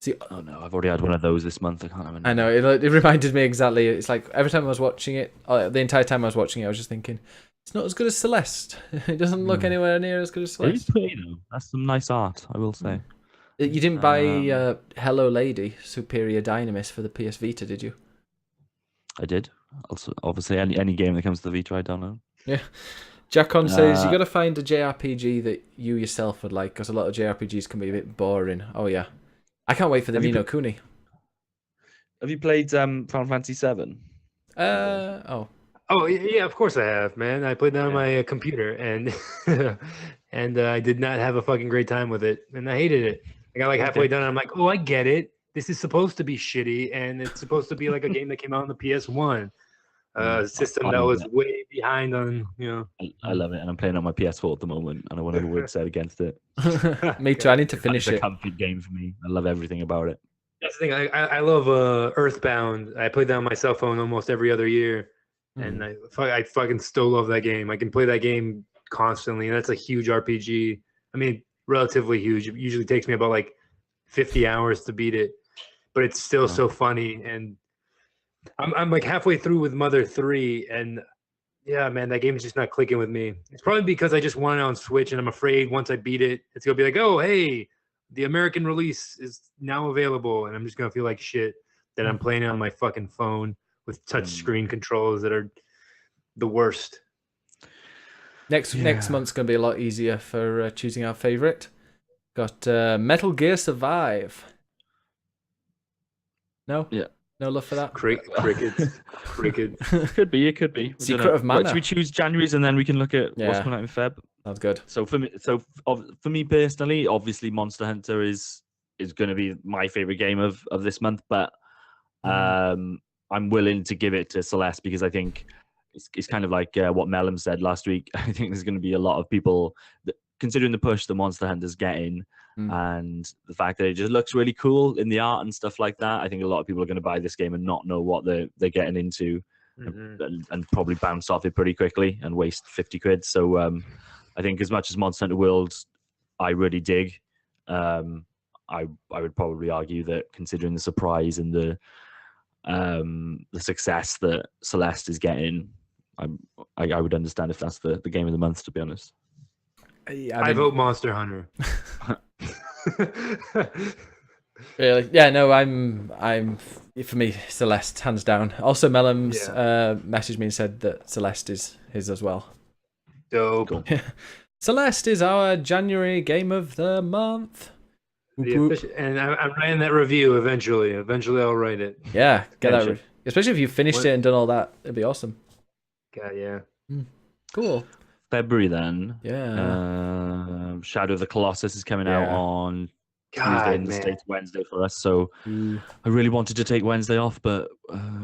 See, oh no, I've already had one of those this month. I can't remember. I know it reminded me exactly. It's like every time I was watching it, the entire time I was watching it, I was just thinking, it's not as good as Celeste. It doesn't look anywhere near as good as It's Celeste. pretty though. That's some nice art, I will say. You didn't buy Hello Lady Superior Dynamis for the PS Vita, did you? I did. Also, obviously, any game that comes to the Vita, I don't know. Yeah. Jackon says you got to find a JRPG that you yourself would like, because a lot of JRPGs can be a bit boring. Oh yeah, I can't wait for the Ni no Kuni. Have you played Final Fantasy VII? Oh yeah, of course I have, man. I played that on my computer, and and I did not have a fucking great time with it, and I hated it. I got like halfway done, and I'm like, oh, I get it. This is supposed to be shitty, and it's supposed to be like a game that came out on the PS1 system that was way behind on, I love it, and I'm playing on my PS4 at the moment, and I won't have a word said against it. Me too. I need to finish It's it. a comfy game for me. I love everything about it. That's the thing. I love Earthbound. I played that on my cell phone almost every other year, and I fucking still love that game. I can play that game constantly, and that's a huge RPG. I mean, relatively huge. It usually takes me about like 50 hours to beat it, but it's still so funny. And I'm like halfway through with Mother 3, and yeah, man, that game is just not clicking with me. It's probably because I just want it on Switch, and I'm afraid once I beat it, it's gonna be like, oh, hey, the American release is now available, and I'm just gonna feel like shit that I'm playing it on my fucking phone with touchscreen controls that are the worst. Next month's gonna be a lot easier for choosing our favorite. Got Metal Gear Survive. No. Yeah. No love for that. Crickets. It could be. Secret of Mana. Right, should we choose January's and then we can look at what's Yeah. coming out in Feb? That's good. So for me personally, obviously Monster Hunter is going to be my favorite game of this month, but I'm willing to give it to Celeste because I think it's kind of like what Mellum said last week. I think there's going to be a lot of people that considering the push the Monster Hunter's getting, Mm. and the fact that it just looks really cool in the art and stuff like that, I think a lot of people are going to buy this game and not know what they're getting into, and probably bounce off it pretty quickly and waste 50 quid. So I think as much as Monster Hunter World I really dig, I would probably argue that considering the surprise and the success that Celeste is getting, I would understand if that's the game of the month, to be honest. I vote Monster Hunter. Really? Yeah, no, I'm for me, Celeste, hands down. Also, Mellum's messaged me and said that Celeste is his as well. Dope. Cool. Celeste is our January game of the month. And I'm writing that review eventually. Eventually, I'll write it. Yeah, get Finish that. it. Especially if you finished it and done all that, it'd be awesome. God, yeah. Cool. February then. Yeah. Shadow of the Colossus is coming out on Tuesday in the States, Wednesday for us. So I really wanted to take Wednesday off, but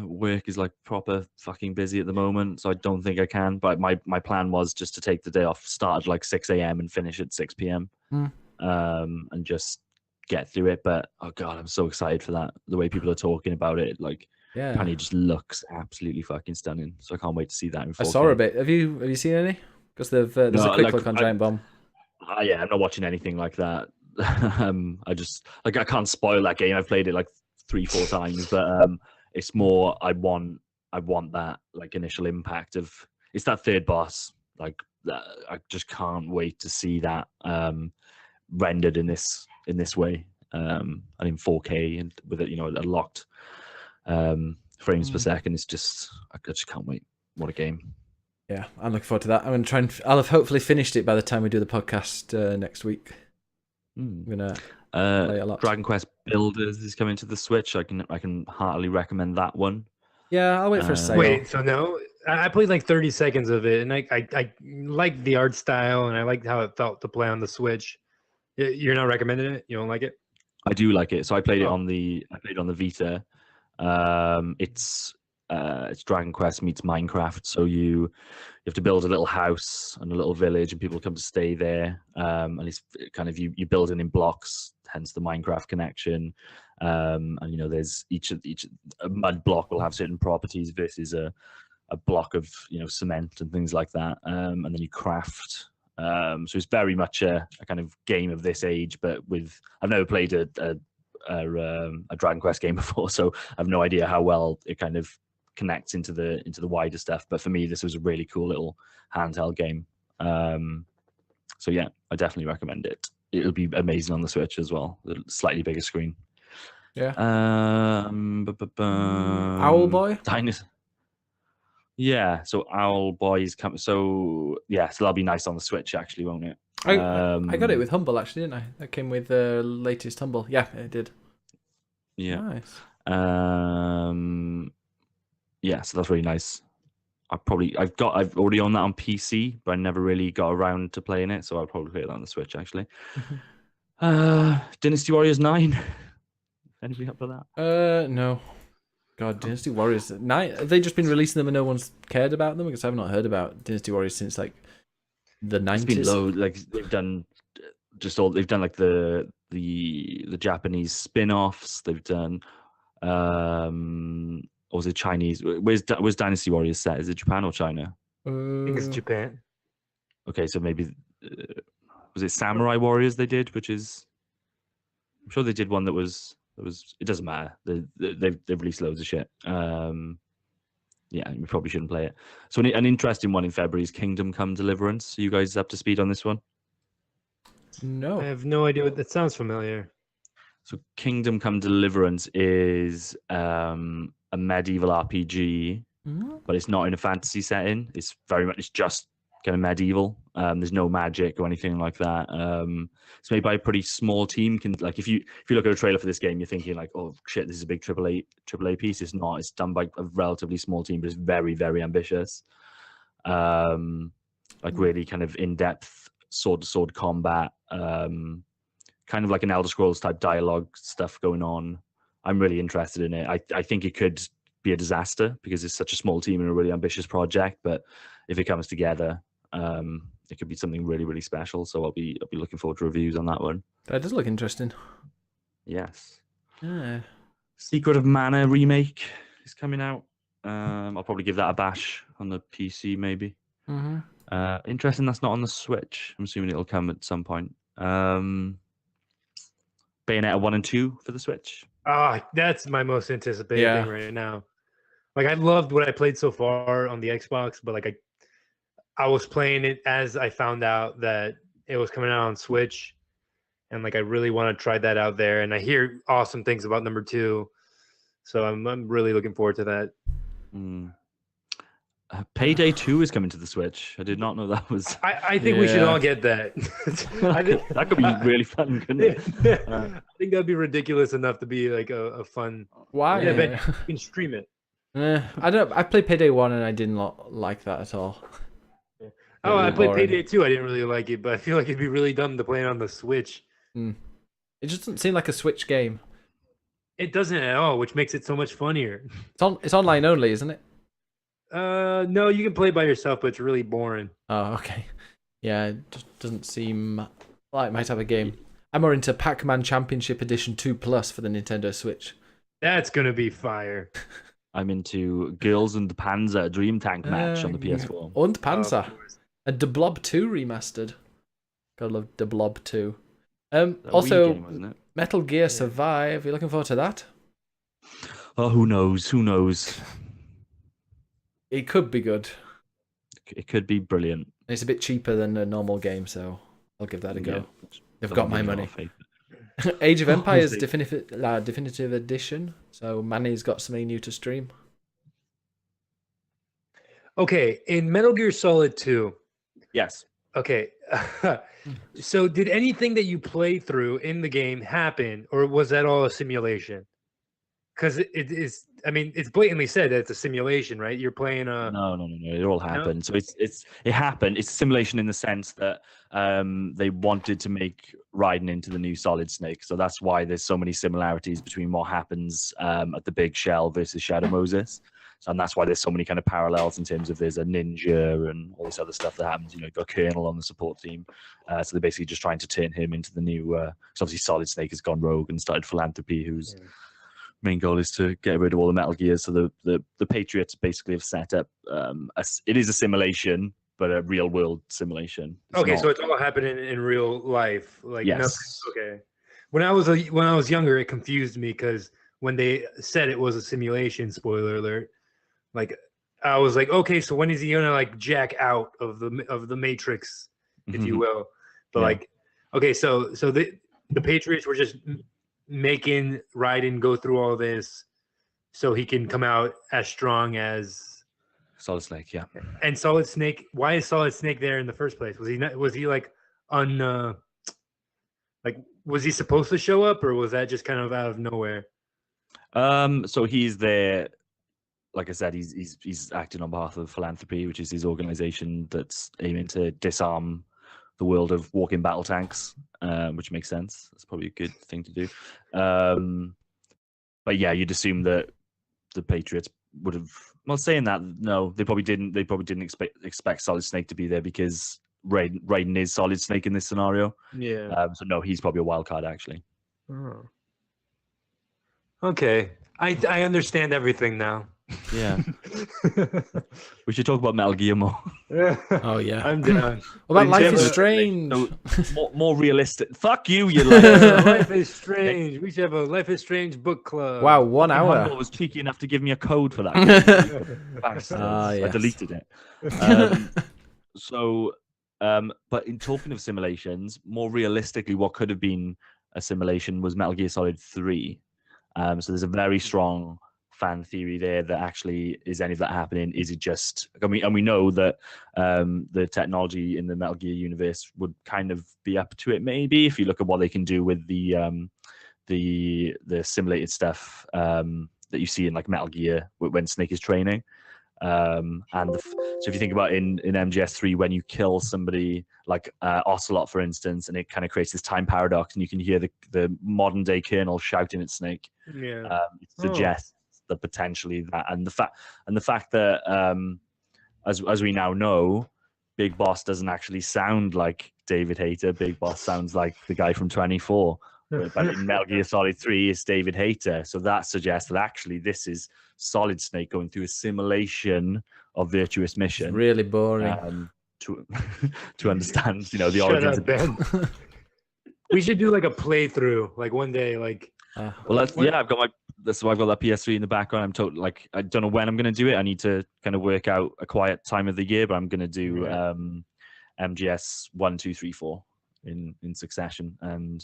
work is like proper fucking busy at the moment, so I don't think I can. But my plan was just to take the day off, start at like 6 a.m. and finish at 6 p.m. And just get through it. But oh god, I'm so excited for that. The way people are talking about it, like apparently it just looks absolutely fucking stunning. So I can't wait to see that in 4K. I saw a bit. Have you seen any? Because there's a quick look on Giant Bomb. Yeah, I'm not watching anything like that. I just I can't spoil that game. I've played it like 3-4 times, but it's more I want that like initial impact of it's that third boss. Like I just can't wait to see that rendered in this way and in 4K and with it, a locked frames per second. It's just I just can't wait. What a game. Yeah, I'm looking forward to that. I'm going to try and I'll have hopefully finished it by the time we do the podcast next week. I'm gonna play a lot. Dragon Quest Builders is coming to the Switch. I can heartily recommend that one. Yeah, I'll wait for a sale. Wait, so no, I played like 30 seconds of it, and I liked the art style, and I liked how it felt to play on the Switch. You're not recommending it? You don't like it? I do like it. So I played it on the Vita. It's Dragon Quest meets Minecraft. So you have to build a little house and a little village, and people come to stay there. And it's kind of you building in blocks, hence the Minecraft connection. And there's each a mud block will have certain properties versus a block of cement and things like that. And then you craft. So it's very much a kind of game of this age, but I've never played a Dragon Quest game before, so I have no idea how well it kind of connects into the wider stuff. But for me, this was a really cool little handheld game. So yeah, I definitely recommend it. It'll be amazing on the Switch as well, the slightly bigger screen. Yeah. Owl Boy. Yeah, so Owl Boy is coming. So yeah, so that'll be nice on the Switch, actually, won't it? I got it with Humble, actually, didn't I? That came with the latest Humble. Yeah, it did. Yeah. Nice. Yeah, so that's really nice. I've already owned that on PC, but I never really got around to playing it, so I'll probably play that on the Switch, actually. Dynasty Warriors 9. Anybody up for that? No. God, Dynasty Warriors 9. Have they just been releasing them and no one's cared about them? Because I've not heard about Dynasty Warriors since like the 90s. It's been low. Like they've done like the Japanese spin-offs. They've done or was it Chinese? Where's Dynasty Warriors set? Is it Japan or China? I think it's Japan. Okay, so maybe was it Samurai Warriors they did, which is I'm sure they did one that was it doesn't matter. They've released loads of shit. Yeah, we probably shouldn't play it. So an interesting one in February is Kingdom Come Deliverance. Are you guys up to speed on this one? No. I have no idea what that sounds familiar. So Kingdom Come Deliverance is a medieval RPG, but it's not in a fantasy setting. It's just kind of medieval. There's no magic or anything like that. It's made by a pretty small team. Like if you look at a trailer for this game, you're thinking like, oh shit, this is a big AAA piece. It's not. It's done by a relatively small team, but it's very, very ambitious. Like really kind of in-depth sword-to-sword combat. Kind of like an Elder Scrolls type dialogue stuff going on. I'm really interested in it. I think it could be a disaster because it's such a small team and a really ambitious project. But if it comes together, it could be something really, really special. So I'll be looking forward to reviews on that one. That does look interesting. Yes. Yeah. Secret of Mana remake is coming out. I'll probably give that a bash on the PC, maybe. Mm-hmm. Interesting that's not on the Switch. I'm assuming it'll come at some point. Bayonetta 1 and 2 for the Switch. That's my most anticipated thing right now. Like, I loved what I played so far on the Xbox, but like I was playing it as I found out that it was coming out on Switch, and like I really want to try that out there. And I hear awesome things about number 2, so I'm really looking forward to that. Payday 2 is coming to the Switch. I did not know that was. I think we should all get that. I think that could be really fun, couldn't it? I think that'd be ridiculous enough to be like a fun. Why? Yeah, but you can stream it. I don't. I played Payday 1 and I did not like that at all. Yeah. Really I played boring. Payday 2. I didn't really like it, but I feel like it'd be really dumb to play it on the Switch. It just doesn't seem like a Switch game. It doesn't at all, which makes it so much funnier. It's online only, isn't it? No, you can play by yourself, but it's really boring. Oh, okay. Yeah, it just doesn't seem like it might have a game. I'm more into Pac-Man Championship Edition 2 Plus for the Nintendo Switch. That's gonna be fire. I'm into Girls and the Panzer Dream Tank match on the PS4. Und Panzer. Of course. And The Blob 2 remastered. Gotta love The Blob 2. A Also, Wii game, wasn't it? Metal Gear Survive. Are you looking forward to that? Oh, who knows? Who knows? It could be good. It could be brilliant. It's a bit cheaper than a normal game, so I'll give that a go. Yeah. They've Don't got my give me a lot money. of faith. Age of Empires see. definitive edition. So Manny's got something new to stream. Okay, in Metal Gear Solid 2. Yes. Okay. So did anything that you play through in the game happen, or was that all a simulation? Because it is, I mean, it's blatantly said that it's a simulation, right? You're playing a. No. It all happened. So it happened. It's a simulation in the sense that they wanted to make Raiden into the new Solid Snake. So that's why there's so many similarities between what happens at the Big Shell versus Shadow Moses. And that's why there's so many kind of parallels in terms of there's a ninja and all this other stuff that happens. You know, you've got Colonel on the support team. So they're basically just trying to turn him into the new. So obviously Solid Snake has gone rogue and started philanthropy, whose main goal is to get rid of all the Metal Gears. So the Patriots basically have set up. It is a simulation, but a real world simulation. So it's all happening in real life, like Yes. nothing. Okay. When I was younger, it confused me because when they said it was a simulation, spoiler alert, like I was like, okay, so when is he gonna like jack out of the Matrix, if you will? But Yeah. like, okay, so the Patriots were just making Raiden go through all this so he can come out as strong as Solid Snake, yeah. and Solid Snake. Why is Solid Snake there in the first place? Was he like was he supposed to show up, or was that just kind of out of nowhere? So he's there. Like I said, he's acting on behalf of Philanthropy, which is his organization that's aiming to disarm the world of walking battle tanks, which makes sense. That's probably a good thing to do. But yeah, you'd assume that the Patriots would have. Well, saying that, no, they probably didn't. They probably didn't expect Solid Snake to be there because Raiden is Solid Snake in this scenario. Yeah. So no, he's probably a wild card actually. Oh. Okay, I understand everything now. Yeah. We should talk about Metal Gear more. Oh yeah. I'm down. What about Life is Whichever- Strange? More realistic. Fuck you, you liar. Life is Strange. We should have a Life is Strange book club. Wow, 1 Humble hour. was cheeky enough to give me a code for that. Bastards. Ah, I yes. deleted it. But in talking of simulations, more realistically, what could have been a simulation was Metal Gear Solid 3. So there's a very strong fan theory there that actually is any of that happening? Is it just? And we know that the technology in the Metal Gear universe would kind of be up to it. Maybe if you look at what they can do with the simulated stuff that you see in like Metal Gear when Snake is training. So if you think about in MGS3, when you kill somebody like Ocelot, for instance, and it kind of creates this time paradox, and you can hear the modern day Colonel shouting at Snake. Yeah. It suggests that potentially that, and the fact that as we now know, Big Boss doesn't actually sound like David Hayter. Big Boss sounds like the guy from 24. But in Metal Gear Solid 3 is David Hayter. So that suggests that actually this is Solid Snake going through a simulation of Virtuous Mission. It's really boring. To to understand, the Shut origins up, Ben. We should do like a playthrough, like one day, like. Well, I've got I've got that PS3 in the background. I'm totally like, I don't know when I'm going to do it. I need to kind of work out a quiet time of the year, but I'm going to do MGS 1, 2, 3, 4 in succession, and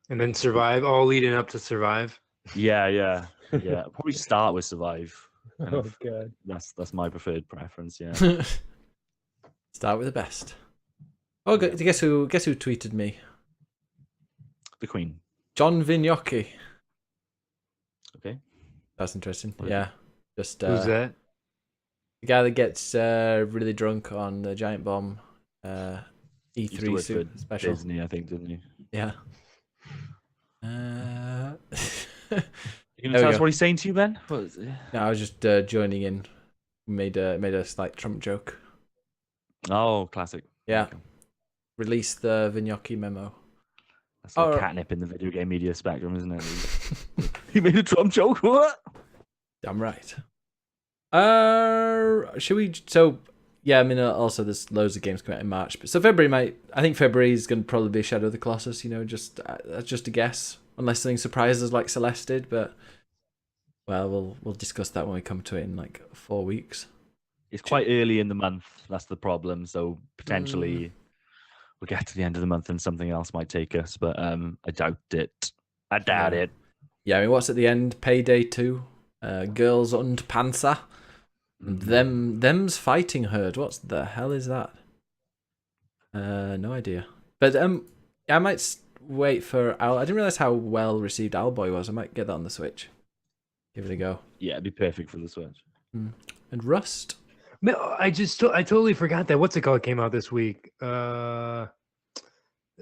then Survive, all leading up to Survive. yeah. I'll probably start with Survive. Oh god, that's my preferred preference. Yeah. Start with the best. Oh, guess who tweeted me? The Queen. John Vignocchi. Okay. That's interesting. What is Yeah. Just who's that? the guy that gets really drunk on the Giant Bomb E3 special. Disney, I think, didn't he? Yeah. You gonna tell us what he's saying to you, Ben? No, I was just joining in. Made a slight Trump joke. Oh, classic. Yeah. Okay. Release the Vignocchi memo. That's like catnip in the video game media spectrum, isn't it? He made a Trump joke. What? Damn right. Should we? So yeah, I mean, also there's loads of games coming out in March, but so I think February is going to probably be Shadow of the Colossus. Just that's just a guess, unless something surprises like Celeste did. But well, we'll discuss that when we come to it in like 4 weeks. It's quite early in the month. That's the problem. So potentially we'll get to the end of the month and something else might take us. But I doubt it. I doubt it. Yeah, I mean, what's at the end? Payday 2, Girls und Panzer, them's fighting herd. What the hell is that? No idea. But I might wait for. I didn't realize how well received Owlboy was. I might get that on the Switch. Give it a go. Yeah, it'd be perfect for the Switch. And Rust. I totally forgot that. What's it called? Came out this week. Night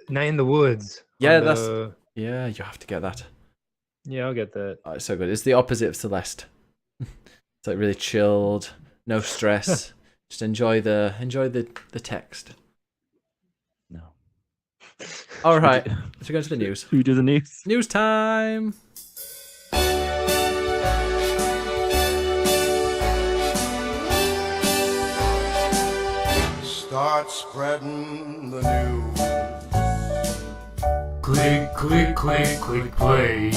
in the Woods. Yeah, yeah. You have to get that. Yeah, I'll get that. Oh, it's so good. It's the opposite of Celeste. It's like really chilled, no stress. Just enjoy the text. No. All right, let's go to the news. Who do the news? News time. Start spreading the news. Click, click, click, click, play.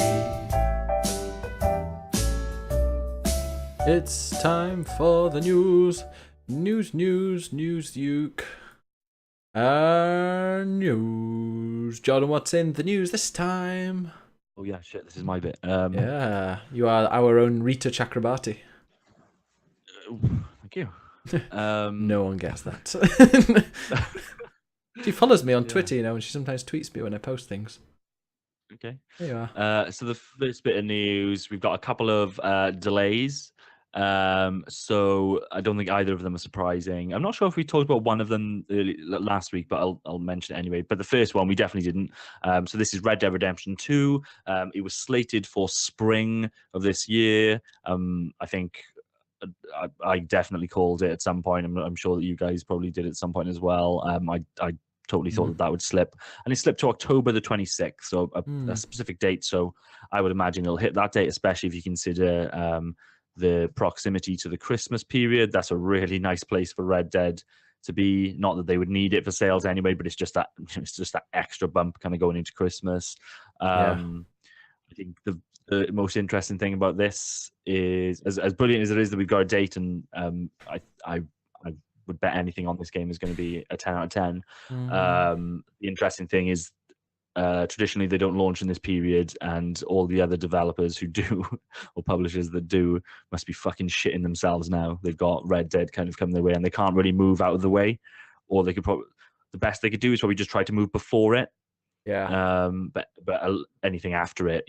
It's time for the news. News, Uke. News. Jordan, what's in the news this time? Oh yeah, shit. This is my bit. Yeah, you are our own Rita Chakrabarti. Thank you. No one gets that. She follows me on Twitter, and she sometimes tweets me when I post things. Okay. There you are. So the first bit of news, we've got a couple of delays. So I don't think either of them are surprising. I'm not sure if we talked about one of them last week, but I'll mention it anyway. But the first one we definitely didn't. So this is Red Dead Redemption 2. It was slated for spring of this year. I think I definitely called it at some point. I'm sure that you guys probably did at some point as well. I totally thought that would slip, and it slipped to October the 26th, so a specific date. So I would imagine it'll hit that date, especially if you consider the proximity to the Christmas period. That's a really nice place for Red Dead to be. Not that they would need it for sales anyway, but it's just that extra bump kind of going into Christmas. I think the most interesting thing about this is, as brilliant as it is that we've got a date, and I would bet anything on this game is going to be a 10 out of 10. The interesting thing is, traditionally they don't launch in this period, and all the other developers who do, or publishers that do, must be fucking shitting themselves now. They've got Red Dead kind of coming their way, and they can't really move out of the way, or they could probably, the best they could do is probably just try to move before it. Yeah. But anything after it,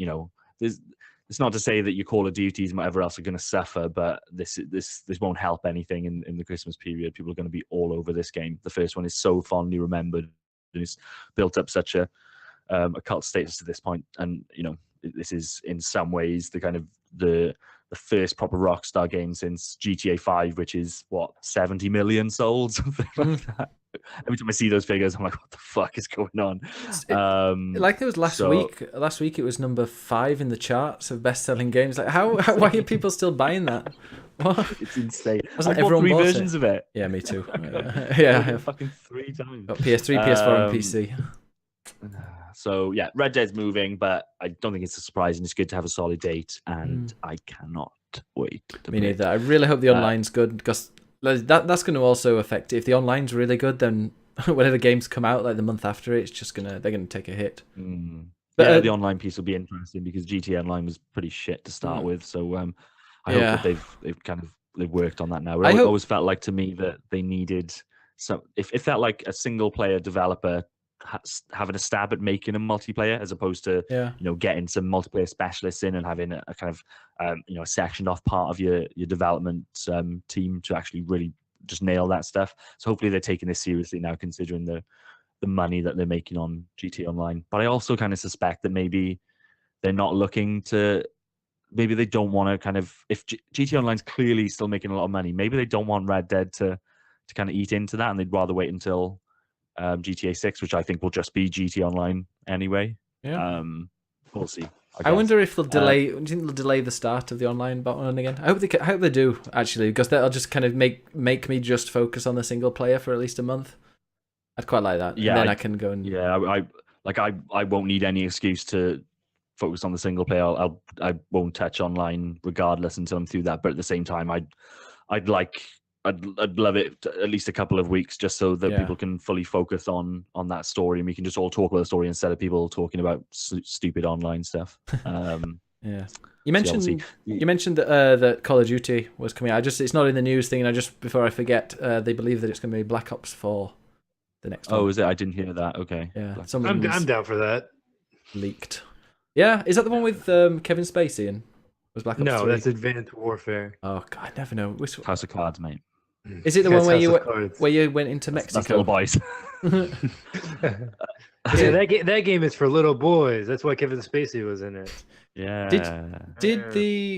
it's not to say that your Call of Duties and whatever else are going to suffer, but this won't help anything in the Christmas period. People are going to be all over this game. The first one is so fondly remembered, and it's built up such a cult status to this point. And this is in some ways the kind of the first proper Rockstar game since GTA 5, which is what, 70 million sold, something like that. every time I see those figures, I'm like, what the fuck is going on? Like it was last week. Last week it was number 5 in the charts of best-selling games. Like why are people still buying that? What? It's insane. Wasn't I bought everyone 3 bought versions of it. Yeah, me too. I Yeah, bought it fucking 3 times. got PS3, PS4, and PC. So yeah, Red Dead's moving, but I don't think it's a surprise, and it's good to have a solid date, and I cannot wait to Me play neither. it. I really hope the online's good because that's going to also affect it. If the online's really good, then whenever games come out like the month after, it's just they're gonna take a hit. But, Yeah, the online piece will be interesting because GTA Online was pretty shit to start with. So I hope that they've worked on that now. It always felt like to me that they needed some. If it felt like a single player developer having a stab at making a multiplayer as opposed to getting some multiplayer specialists in and having a kind of a sectioned off part of your development team to actually really just nail that stuff. So hopefully they're taking this seriously now, considering the money that they're making on GTA Online. But I also kind of suspect that maybe they're not looking to. Maybe they don't want to kind of. If GTA Online's clearly still making a lot of money, maybe they don't want Red Dead to kind of eat into that, and they'd rather wait until GTA 6, which I think will just be GTA Online anyway. Yeah. We'll see. I wonder if they'll delay. Do you think they'll delay the start of the online button again? I hope they do actually, because that'll just kind of make me just focus on the single player for at least a month. I'd quite like that. Yeah, and then I can go and I won't need any excuse to focus on the single player. I won't touch online regardless until I'm through that. But at the same time, I'd love it at least a couple of weeks just so that people can fully focus on that story, and we can just all talk about the story instead of people talking about stupid online stuff. Yeah. You mentioned that Call of Duty was coming out. It's not in the news thing, and before I forget, they believe that it's going to be Black Ops 4 the next one. Oh, is it? I didn't hear that. Okay. Yeah. I'm down for that. Leaked. Yeah, is that the one with Kevin Spacey and was Black Ops 3? No, that's Advanced Warfare. Oh God, I never know. House of Cards, mate. Is it the one where you went into Mexico? That's little boys. Yeah, that game is for little boys. That's why Kevin Spacey was in it. Yeah.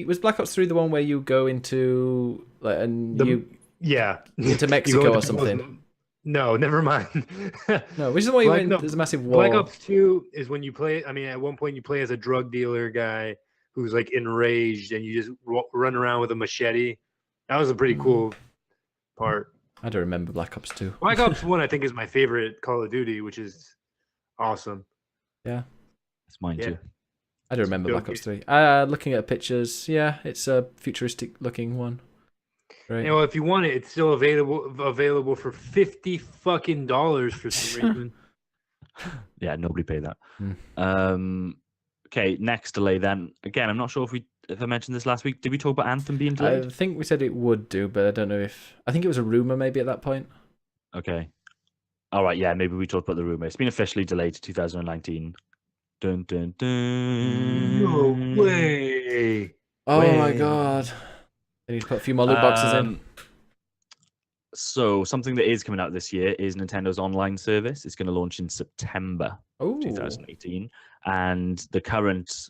Was Black Ops 3 the one where you go into into Mexico or something? No, never mind. No, which is the one you went? There's a massive war. Black Ops 2 is when you play. I mean, at one point you play as a drug dealer guy who's like enraged, and you just run around with a machete. That was a pretty cool part. I don't remember Black Ops 2. Black Ops 1, I think, is my favorite Call of Duty, which is awesome. Yeah, it's mine too. I don't remember Black Ops 3. Looking at pictures, yeah, it's a futuristic looking one. Right. You know, if you want it, it's still available for $50 fucking for some reason. Yeah, nobody paid that. Okay, next delay then. Again, I'm not sure if I mentioned this last week. Did we talk about Anthem being delayed? I think we said it would do, but I don't know if. I think it was a rumor maybe at that point. Okay. All right, yeah, maybe we talked about the rumor. It's been officially delayed to 2019. Dun dun dun. No way. Oh my god. They need to put a few more loot boxes in. So something that is coming out this year is Nintendo's online service. It's going to launch in September 2018. And the current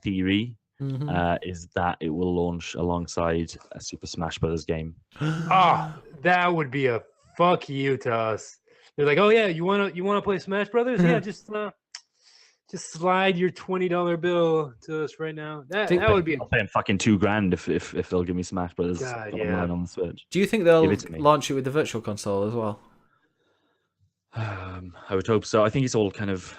theory is that it will launch alongside a Super Smash Bros. Game. That would be a fuck you to us. They're like, oh yeah, you wanna play Smash Brothers? Yeah, just slide your $20 bill to us right now. That would be. I'm paying fucking $2,000 if they'll give me Smash Brothers online on the Switch. Do you think they'll launch it with the Virtual Console as well? I would hope so. I think it's all kind of.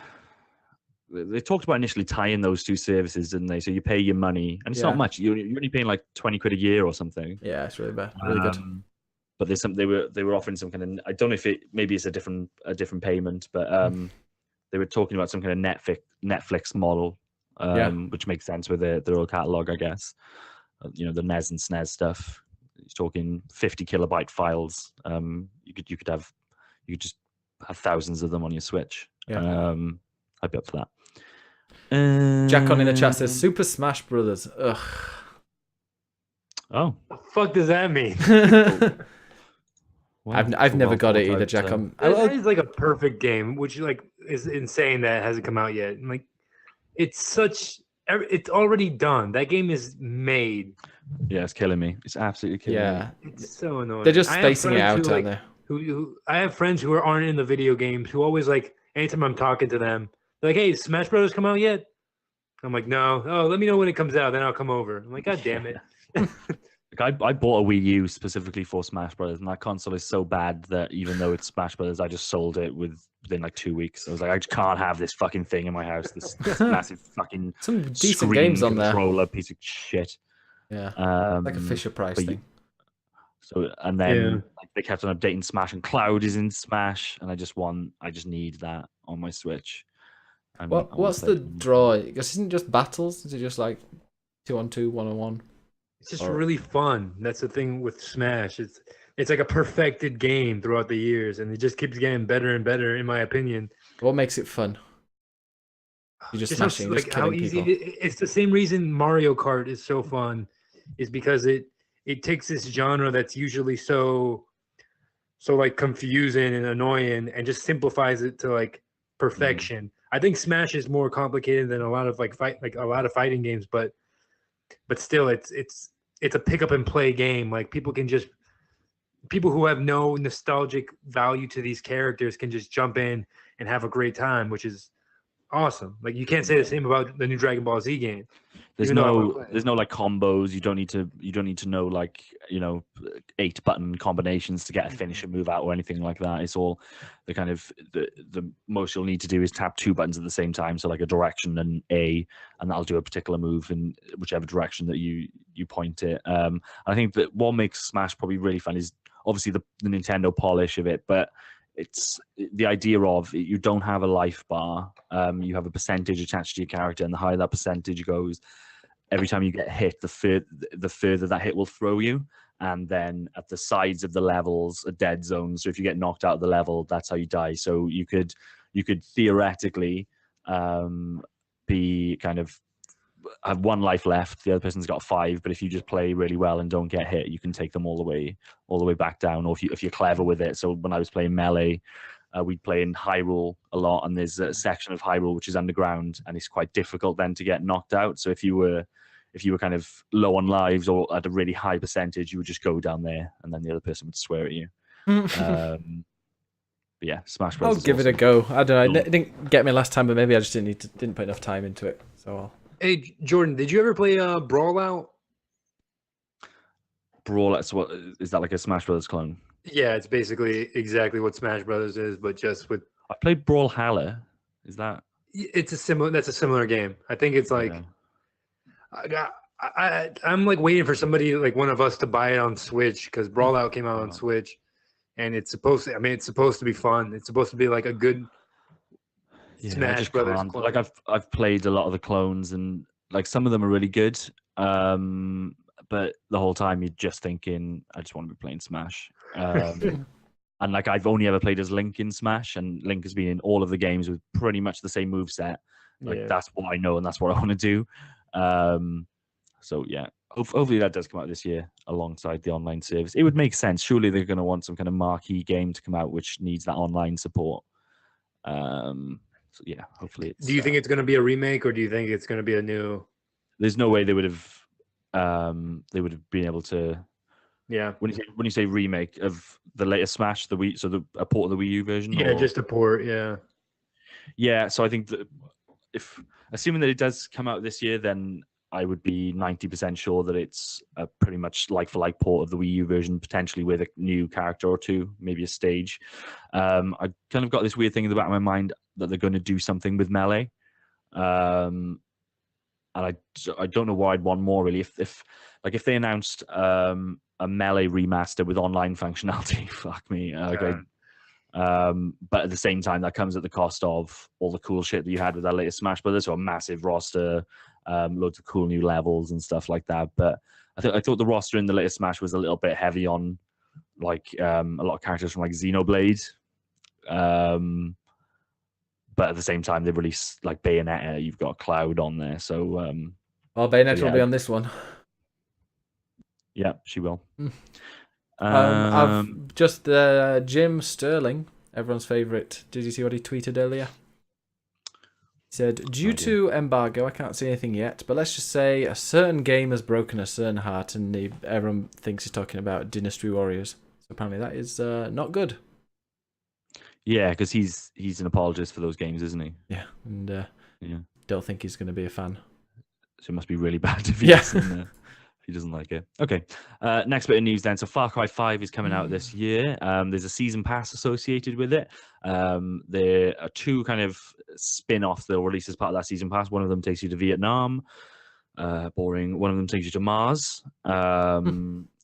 They talked about initially tying those two services, didn't they? So you pay your money, and it's not much. You're only paying like $20 a year or something. Yeah, it's really bad. Really good. But there's they were offering some kind of. I don't know if maybe it's a different payment, but they were talking about some kind of Netflix model, which makes sense with their old catalog, I guess. The NES and SNES stuff. He's talking 50 kilobyte files. You could just have thousands of them on your Switch. Yeah. I'd be up for that. Jack on in the chat says Super Smash Brothers. Ugh. Oh. The fuck does that mean? I've never got it either, Jack. That is like a perfect game, which is insane that it hasn't come out yet. And it's already done. That game is made. Yeah, it's killing me. It's absolutely killing me. Yeah, it's so annoying. They're just spacing it out, aren't they? who I have friends who aren't in the video games who always like anytime I'm talking to them, they're like, "Hey, Smash Brothers come out yet?" I'm like, "No." "Oh, let me know when it comes out, then I'll come over." I'm like, "God damn it." Like I bought a Wii U specifically for Smash Brothers, and that console is so bad that even though it's Smash Brothers, I just sold it within like 2 weeks. I was like, I just can't have this fucking thing in my house. This massive fucking Some decent screen games on there. controller piece of shit. Yeah, Um, like a Fisher Price but thing. So and then Yeah. like, they kept on updating Smash, and Cloud is in Smash, and I just need that on my Switch. I wanna What's play the some more. draw? Because isn't it just battles? Is it just like 2-on-2, 1-on-1? It's just Or- really fun. That's the thing with Smash. It's like a perfected game throughout the years, and it just keeps getting better and better, in my opinion. What makes it fun? You're just how, smashing, just like how killing easy people. it's the same reason Mario Kart is so fun, is because it takes this genre that's usually so like confusing and annoying and just simplifies it to like perfection. I think Smash is more complicated than a lot of a lot of fighting games, but still it's a pick up and play game. Like people who have no nostalgic value to these characters can just jump in and have a great time, which is awesome. Like you can't say the same about the new Dragon Ball Z game. There's even though I wanna play it. there's no like combos. You don't need to know like 8 button combinations to get a finisher move out or anything like that. It's all the kind of the most you'll need to do is tap 2 buttons at the same time. So like a direction and A, and that'll do a particular move in whichever direction that you point it. I think that what makes Smash probably really fun is obviously the Nintendo polish of it, but it's the idea of you don't have a life bar. You have a percentage attached to your character, and the higher that percentage goes, every time you get hit, the further that hit will throw you. And then at the sides of the levels are dead zones. So if you get knocked out of the level, that's how you die. So you could theoretically be kind of have 1 life left. The other person's got 5, but if you just play really well and don't get hit, you can take them all the way back down. Or if you're clever with it. So when I was playing Melee, we'd play in Hyrule a lot, and there's a section of Hyrule which is underground, and it's quite difficult then to get knocked out. So if you were kind of low on lives or at a really high percentage, you would just go down there, and then the other person would swear at you. But yeah, Smash Bros. I'll give it a go. I don't know. It didn't get me last time, but maybe I just didn't put enough time into it. So I'll... Hey Jordan, did you ever play Brawl Out? Brawl. So what is that, like a Smash Brothers clone? Yeah, it's basically exactly what Smash Brothers is, but just with I played Brawlhalla. Is that? that's a similar game. I think it's like Yeah. I'm like waiting for somebody like one of us to buy it on Switch, because Brawl Out came out on Switch, and it's supposed to be fun. It's supposed to be like a good Yeah, I Smash just Brothers can't. clone. Like I've played a lot of the clones, and like some of them are really good. But the whole time you're just thinking, I just want to be playing Smash. And like I've only ever played as Link in Smash, and Link has been in all of the games with pretty much the same moveset. Like Yeah. that's what I know, and that's what I want to do. So yeah, hopefully that does come out this year alongside the online service. It would make sense. Surely they're going to want some kind of marquee game to come out which needs that online support. So yeah, hopefully. Do you think it's going to be a remake, or do you think it's going to be a new? There's no way they would have been able to. Yeah. When you say remake of the latest Smash, the Wii, so a port of the Wii U version. Yeah, just a port. Yeah. Yeah, so I think that if assuming that it does come out this year, then I would be 90% sure that it's a pretty much like for like port of the Wii U version, potentially with a new character or two, maybe a stage. I kind of got this weird thing in the back of my mind that they're going to do something with Melee, and I don't know why I'd want more really. If they announced a Melee remaster with online functionality, fuck me. But at the same time, that comes at the cost of all the cool shit that you had with that latest Smash Brothers, so a massive roster, loads of cool new levels and stuff like that. But I thought the roster in the latest Smash was a little bit heavy on like a lot of characters from like Xenoblade. But at the same time, they've released like Bayonetta. You've got Cloud on there, so Well, Bayonetta yeah. will be on this one. Yeah, she will. I've just Jim Sterling, everyone's favorite. Did you see what he tweeted earlier? He said, due to embargo, I can't see anything yet, but let's just say a certain game has broken a certain heart, and everyone thinks he's talking about Dynasty Warriors. So apparently that is not good. Yeah, because he's an apologist for those games, isn't he? Yeah, and Yeah. don't think he's going to be a fan. So it must be really bad if he Yeah. doesn't. If he doesn't like it. Okay. Next bit of news then. So Far Cry 5 is coming out this year. There's a season pass associated with it. There are two kind of spin-offs they'll release as part of that season pass. One of them takes you to Vietnam. Boring. One of them takes you to Mars.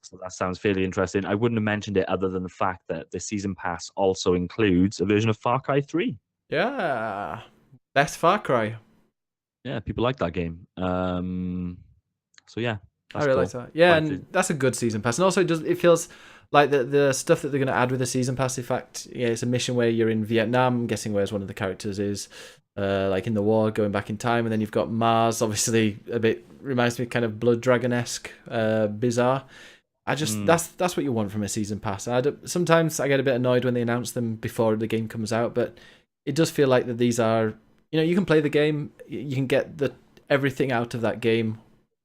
So that sounds fairly interesting. I wouldn't have mentioned it other than the fact that the season pass also includes a version of Far Cry 3. Yeah. Best Far Cry. Yeah, people like that game. So yeah, I really like that. Yeah, and that's a good season pass. And also it feels like the stuff that they're going to add with the season pass. In fact, yeah, it's a mission where you're in Vietnam. I'm guessing whereas one of the characters is like in the war, going back in time, and then you've got Mars. Obviously, a bit reminds me kind of Blood Dragon-esque, bizarre. I just that's what you want from a season pass. Sometimes I get a bit annoyed when they announce them before the game comes out, but it does feel like that these are, you can play the game, you can get everything out of that game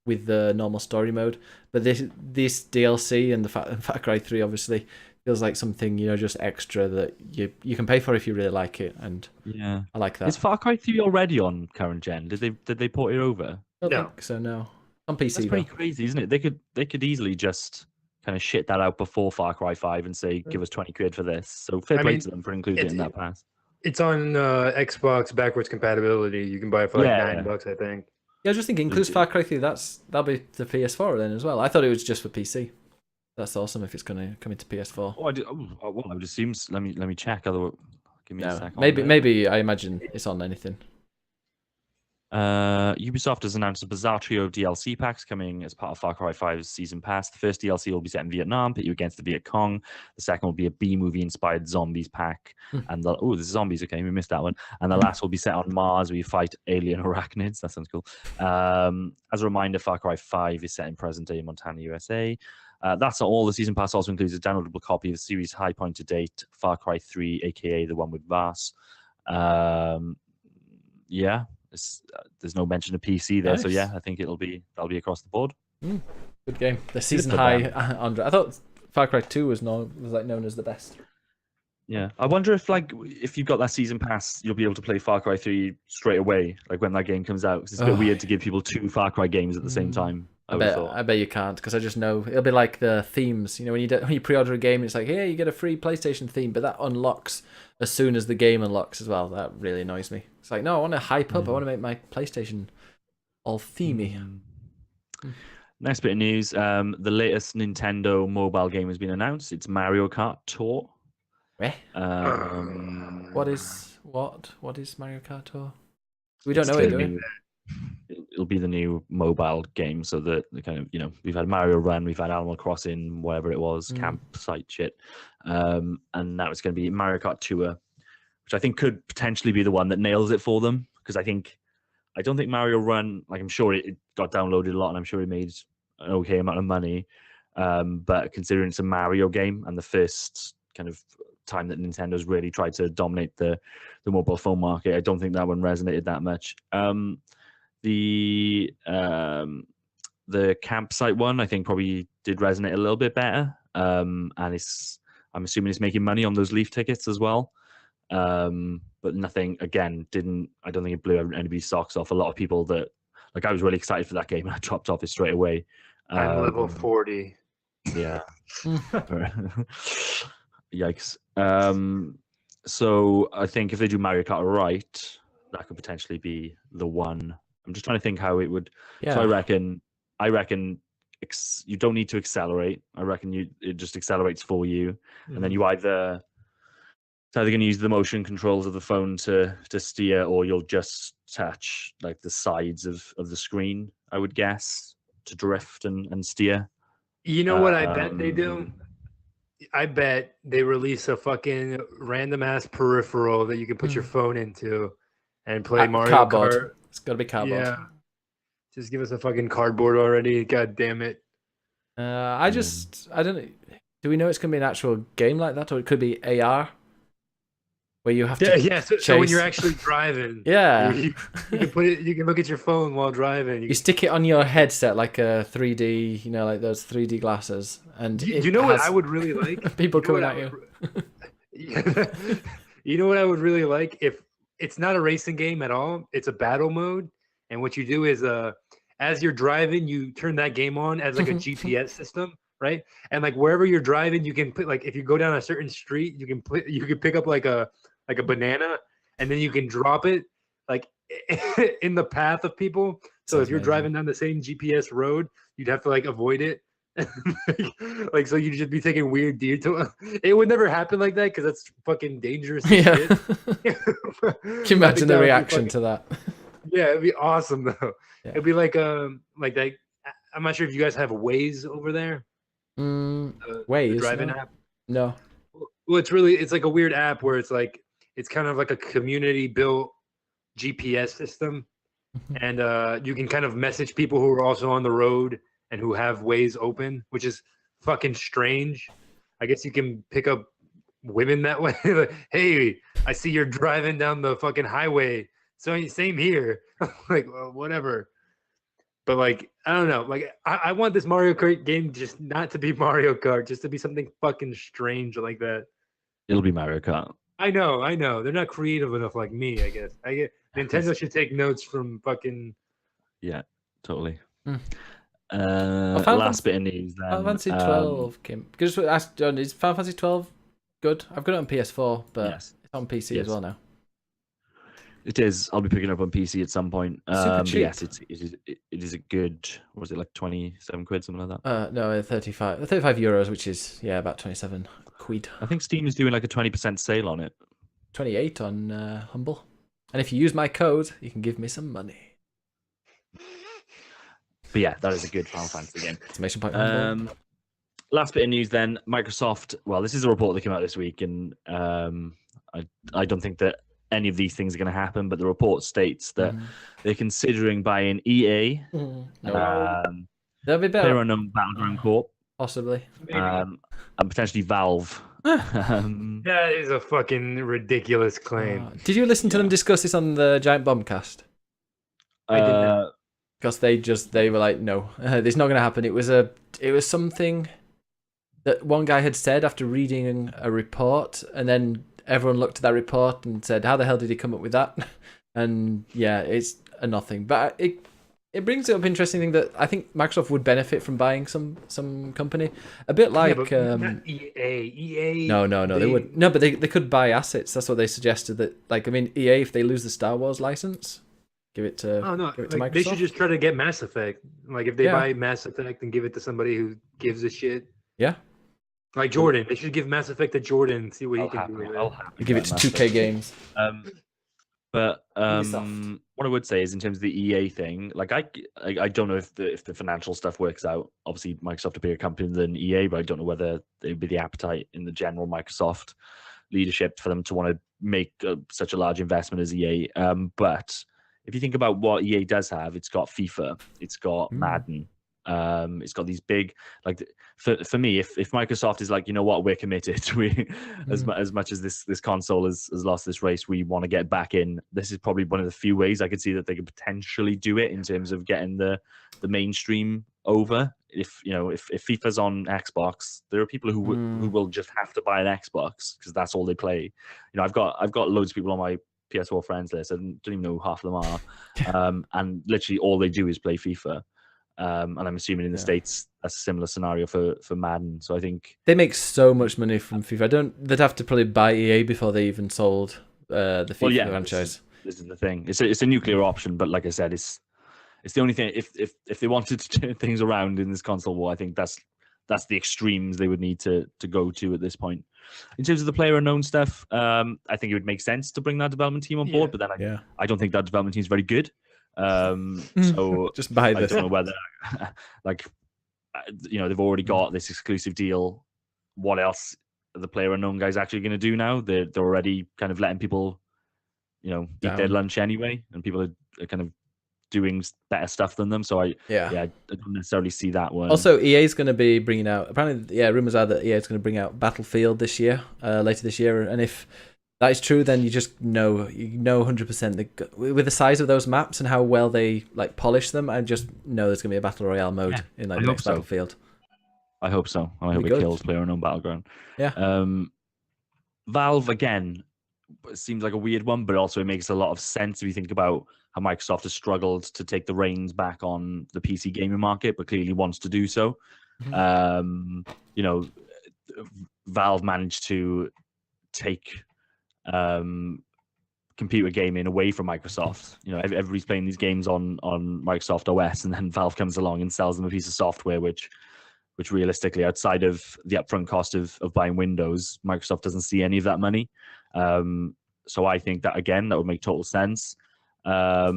with the normal story mode, but this DLC and the Far Cry 3 obviously feels like something just extra that you can pay for if you really like it, and yeah, I like that. Is Far Cry 3 already on current gen? Did they port it over? I don't think so. No, on PC. That's pretty crazy, isn't it? They could easily just kind of shit that out before Far Cry 5 and say, give us 20 quid for this. So fair play to them for including it in that pass. It's on Xbox backwards compatibility. You can buy it for like $9, I think. Yeah, I was just thinking, includes Far Cry 3. That'll be the PS4 then as well. I thought it was just for PC. That's awesome if it's going to come into PS4. I would assume. Let me check. Otherwise, give me a second. Maybe I imagine it's on anything. Ubisoft has announced a bizarre trio of DLC packs coming as part of Far Cry 5's season pass. The first DLC will be set in Vietnam, pit you against the Viet Cong. The second will be a B-movie inspired zombies pack. And there's zombies, okay, we missed that one. And the last will be set on Mars, where you fight alien arachnids. That sounds cool. As a reminder, Far Cry 5 is set in present-day Montana, USA. That's all. The season pass also includes a downloadable copy of the series' high point to date, Far Cry 3, aka the one with Vaas. Yeah. There's no mention of PC there, so yeah, I think that'll be across the board. Good game. The season high under. I thought Far Cry 2 was known as the best. Yeah, I wonder if you've got that season pass, you'll be able to play Far Cry 3 straight away, like when that game comes out. Because it's a bit weird to give people two Far Cry games at the same time. I bet you can't, because I just know it'll be like the themes. When you pre-order a game, it's like, hey, you get a free PlayStation theme, but that unlocks as soon as the game unlocks as well. That really annoys me. It's like, no, I want to hype up. I want to make my PlayStation all themey. Next bit of news: the latest Nintendo mobile game has been announced. It's Mario Kart Tour. What is Mario Kart Tour? We don't know it, do we? It'll be the new mobile game, so the kind of we've had Mario Run, we've had Animal Crossing, whatever it was, campsite shit, and now it's going to be Mario Kart Tour, which I think could potentially be the one that nails it for them, because I don't think Mario Run, I'm sure it got downloaded a lot and I'm sure it made an okay amount of money, but considering it's a Mario game and the first kind of time that Nintendo's really tried to dominate the mobile phone market, I don't think that one resonated that much. The campsite one I think probably did resonate a little bit better, and I'm assuming it's making money on those Leaf tickets as well, but nothing, again, I don't think it blew anybody's socks off. A lot of people that I was really excited for that game and I dropped off it straight away. I'm level 40. Yeah. Yikes. So I think if they do Mario Kart right, that could potentially be the one. I'm just trying to think how it would. Yeah. So I reckon you don't need to accelerate. I reckon it just accelerates for you, and then it's either going to use the motion controls of the phone to steer, or you'll just touch the sides of the screen, I would guess, to drift and steer. You know what I bet they do? I bet they release a fucking random ass peripheral that you can put your phone into and play Mario Kart. It's got to be cardboard. Yeah. Just give us a fucking cardboard already. God damn it. I don't know. Do we know it's going to be an actual game like that, or it could be AR? where you have Yeah, to yeah. So when you're chase. actually driving, Yeah. you can put it. You can look at your phone while driving. You stick it on your headset like a 3D, you know, like those 3D glasses, and Do it you know what I has would really like? people You know coming what at I you. would- You know what I would really like if it's not a racing game at all. It's a battle mode, and what you do is as you're driving, you turn that game on as like a GPS system, right? And like wherever you're driving, you can put like if you go down a certain street, you can pick up like a banana, and then you can drop it like in the path of people. So Sounds if you're amazing. driving down the same GPS road, you'd have to like avoid it. Like so you'd just be taking weird detours. It would never happen like that because that's fucking dangerous as Yeah. shit. Can you imagine the reaction to that? Yeah, it'd be awesome though. Yeah. It'd be like that. I'm not sure if you guys have Waze over there. The Waze, driving no? app. No. Well, it's like a weird app where it's like it's kind of like a community built GPS system, and you can kind of message people who are also on the road and who have Waze open, which is fucking strange. I guess you can pick up women that way. Like, hey, I see you're driving down the fucking highway. So same here. Like, well, whatever. But like, I don't know. Like, I want this Mario Kart game just not to be Mario Kart, just to be something fucking strange like that. It'll be Mario Kart. I know. They're not creative enough like me, I guess. Nintendo should take notes from fucking. Yeah, totally. Mm. Last bit of news then. Final Fantasy 12 came. Just ask John, is Final Fantasy 12 good? I've got it on PS4, but Yes. it's on PC Yes. as well now. It is. I'll be picking it up on PC at some point. Super But cheap. yes, it is a good. Was it like 27 quid, something like that? No, 35 euros, which is about 27 quid. I think Steam is doing like a 20% sale on it. 28 on Humble. And if you use my code, you can give me some money. But yeah, that is a good Final Fantasy game. Exclamation point. Humble. Last bit of news then. Microsoft. Well, this is a report that came out this week, and I don't think that any of these things are going to happen. But the report states that they're considering buying EA, No. Player That'll be better. Unknown Battleground Corp, Possibly. and potentially Valve. That is a fucking ridiculous claim. Did you listen to them discuss this on the Giant Bombcast? I did not. Because they were like, no, it's not going to happen. It was something that one guy had said after reading a report, and then everyone looked at that report and said, how the hell did he come up with that? And yeah, it's a nothing. But it brings up interesting thing that I think Microsoft would benefit from buying some company, a bit like not EA. EA. No, they would no, but they could buy assets. That's what they suggested. That EA, if they lose the Star Wars license, give it to Oh no! give it to Like, Microsoft. they should just try to get Mass Effect. Like if they Yeah. buy Mass Effect and give it to somebody who gives a shit. Yeah. Like Jordan, they should give Mass Effect to Jordan and see what he can do with I'll it. happily Give it to buy 2K Games. But Ubisoft. what I would say is in terms of the EA thing, like I don't know if the financial stuff works out. Obviously, Microsoft a bigger company than EA, but I don't know whether there'd be the appetite in the general Microsoft leadership for them to want to make such a large investment as EA. But if you think about what EA does have, it's got FIFA, it's got Madden, it's got these big for me. If Microsoft is like, you know what, we're committed. We as much as this console has lost this race, we want to get back in. This is probably one of the few ways I could see that they could potentially do it in terms of getting the mainstream over. If FIFA's on Xbox, there are people who will just have to buy an Xbox because that's all they play. I've got loads of people on my PS4 friends list. I don't even know who half of them are, and literally all they do is play FIFA. And I'm assuming in the States that's a similar scenario for Madden. So I think they make so much money from FIFA. They'd have to probably buy EA before they even sold the FIFA franchise. This is the thing. It's a nuclear option, but like I said, it's the only thing. If they wanted to turn things around in this console war, I think that's the extremes they would need to go to at this point. In terms of the player unknown stuff, I think it would make sense to bring that development team on board, but then I don't think that development team is very good. So just buy this. I don't know whether they've already got this exclusive deal. What else are the player unknown guys actually going to do now? They're already kind of letting people eat their lunch anyway, and people are kind of doing better stuff than them. So I don't necessarily see that one. Also, EA is going to be bringing out, apparently, rumors are that EA is going to bring out Battlefield this year, later this year, and if That is true. Then you just know 100% with the size of those maps and how well they like polish them. I just know there's gonna be a battle royale mode in like I the hope next so. Battlefield. I hope so. I hope Be it good. kills PlayerUnknown Battleground. Yeah. Valve again seems like a weird one, but also it makes a lot of sense if you think about how Microsoft has struggled to take the reins back on the PC gaming market, but clearly wants to do so. You know, Valve managed to take computer gaming away from Microsoft. You know, everybody's playing these games on Microsoft OS, and then Valve comes along and sells them a piece of software which realistically, outside of the upfront cost of buying Windows, Microsoft doesn't see any of that money. So I think that again, that would make total sense. I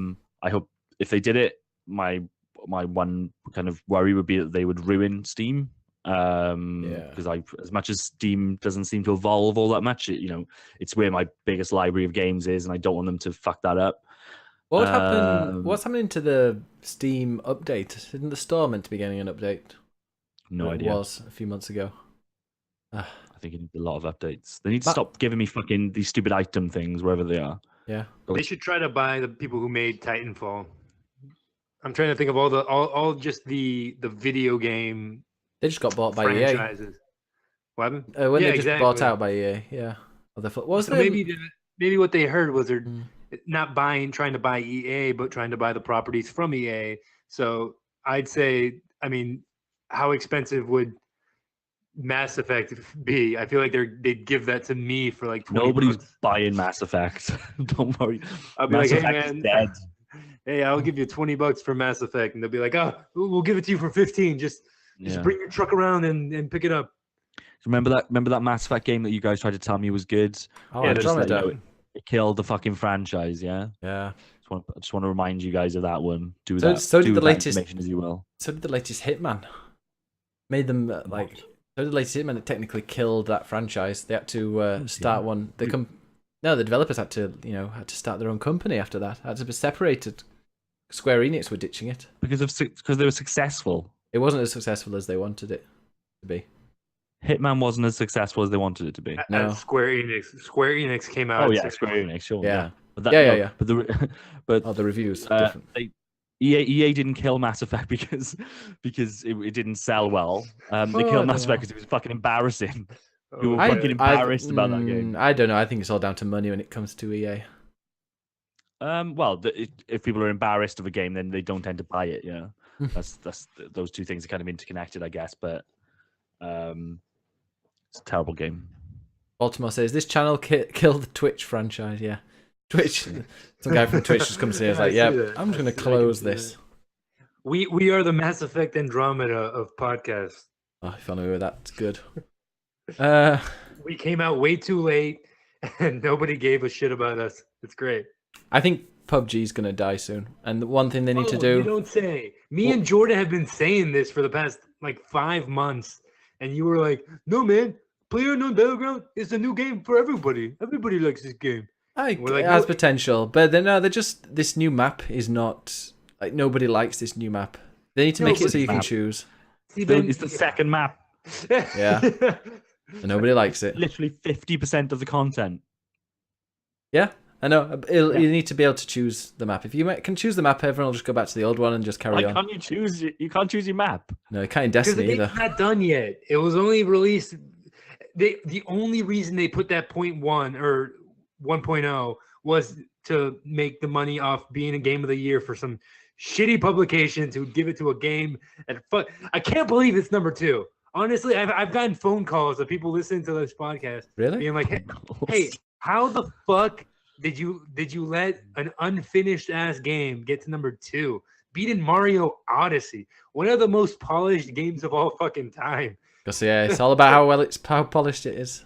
hope if they did it, my one kind of worry would be that they would ruin Steam. Because as much as Steam doesn't seem to evolve all that much, it's where my biggest library of games is, and I don't want them to fuck that up. What would happen? What's happening to the Steam update? Isn't the store meant to be getting an update? No idea. It was a few months ago. I think it needs a lot of updates. They need to stop giving me fucking these stupid item things wherever they are. Yeah. They should try to buy the people who made Titanfall. I'm trying to think of all just the video game. They just got bought by franchises. EA. What happened? When they just bought out by EA, yeah. Maybe what they heard was they're not trying to buy EA, but trying to buy the properties from EA. So I'd say, how expensive would Mass Effect be? I feel like they'd give that to me for like $20. Nobody's buying Mass Effect. Don't worry. I'll be Mass like, hey Effect is man, dead. Hey, I'll give you $20 for Mass Effect, and they'll be like, oh, we'll give it to you for 15. Just bring your truck around and pick it up. Remember that Mass Effect game that you guys tried to tell me was good? Oh, yeah, it killed the fucking franchise. Yeah. Yeah. I just want to remind you guys of that one. So did the latest information as you will. So did the latest Hitman. Made them So did the latest Hitman. It technically killed that franchise. They had to start one. The developers had to start their own company after that. Had to be separated. Square Enix were ditching it because they were successful. It wasn't as successful as they wanted it to be. Hitman wasn't as successful as they wanted it to be. No. Square Enix came out. Oh yeah, Square Enix, sure. Yeah. But that, yeah. But the reviews different. EA didn't kill Mass Effect because it didn't sell well. They killed Mass Effect because it was fucking embarrassing. You were fucking embarrassed about that game. I don't know. I think it's all down to money when it comes to EA. Well, if people are embarrassed of a game, then they don't tend to buy it. Yeah, that's those two things are kind of interconnected, I guess. But it's a terrible game. Baltimore says this channel killed the Twitch franchise. Yeah, Twitch. Some guy from Twitch just comes in and is like, "Yeah, I'm just going to close this." We are the Mass Effect Andromeda of podcasts. Oh, if I knew that's good. We came out way too late, and nobody gave a shit about us. It's great. I think PUBG's going to die soon, and the one thing they need to do. You don't say. And Jordan have been saying this for the past 5 months, and you were like, "No, man, PlayerUnknown Battleground is a new game for everybody. Everybody likes this game." It has potential, but they're just this new map is not nobody likes this new map. They need to make it so you can choose. It's the second map. Yeah, and nobody likes it. Literally 50% of the content. Yeah. I know. You need to be able to choose the map. If you can choose the map, everyone will just go back to the old one and just carry on. Can't you choose? You can't choose your map. No, you can't in Destiny either. It's not done yet. It was only released. The only reason they put that 0.1 or 1.0 was to make the money off being a game of the year for some shitty publications who give it to a game. I can't believe it's number 2. Honestly, I've gotten phone calls of people listening to this podcast, really being like, "Hey, how the fuck did you let an unfinished ass game get to number 2, beating Mario Odyssey, one of the most polished games of all fucking time?" Because it's all about how polished it is.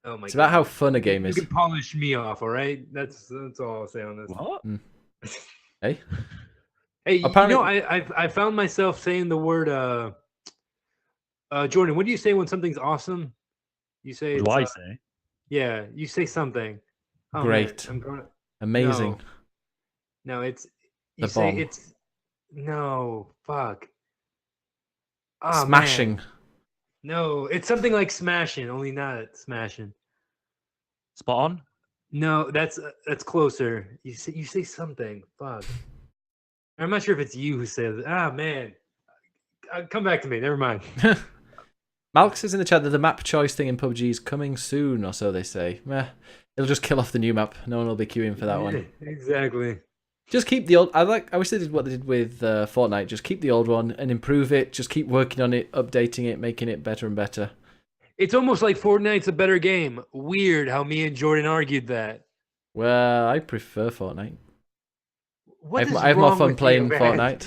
Oh my! It's about how fun a game is. You can polish me off, all right? That's all I'll say on this. What? Hey. Apparently, I found myself saying the word Jordan, what do you say when something's awesome? You say. What do I say? Yeah, you say something. Oh, great. Amazing. No, it's. You say bomb. It's. No, fuck. Oh, smashing. Man. No, it's something like smashing, only not smashing. Spot on. No, that's closer. You say something. Fuck. I'm not sure if it's you who says. Ah, man. Come back to me. Never mind. Malk says in the chat that the map choice thing in PUBG is coming soon, or so they say. Meh. It'll just kill off the new map. No one will be queuing for that one. Exactly. Just keep the old. I wish they did what they did with Fortnite. Just keep the old one and improve it. Just keep working on it, updating it, making it better and better. It's almost like Fortnite's a better game. Weird how me and Jordan argued that. Well, I prefer Fortnite. What I have more wrong fun with playing you, man? Fortnite.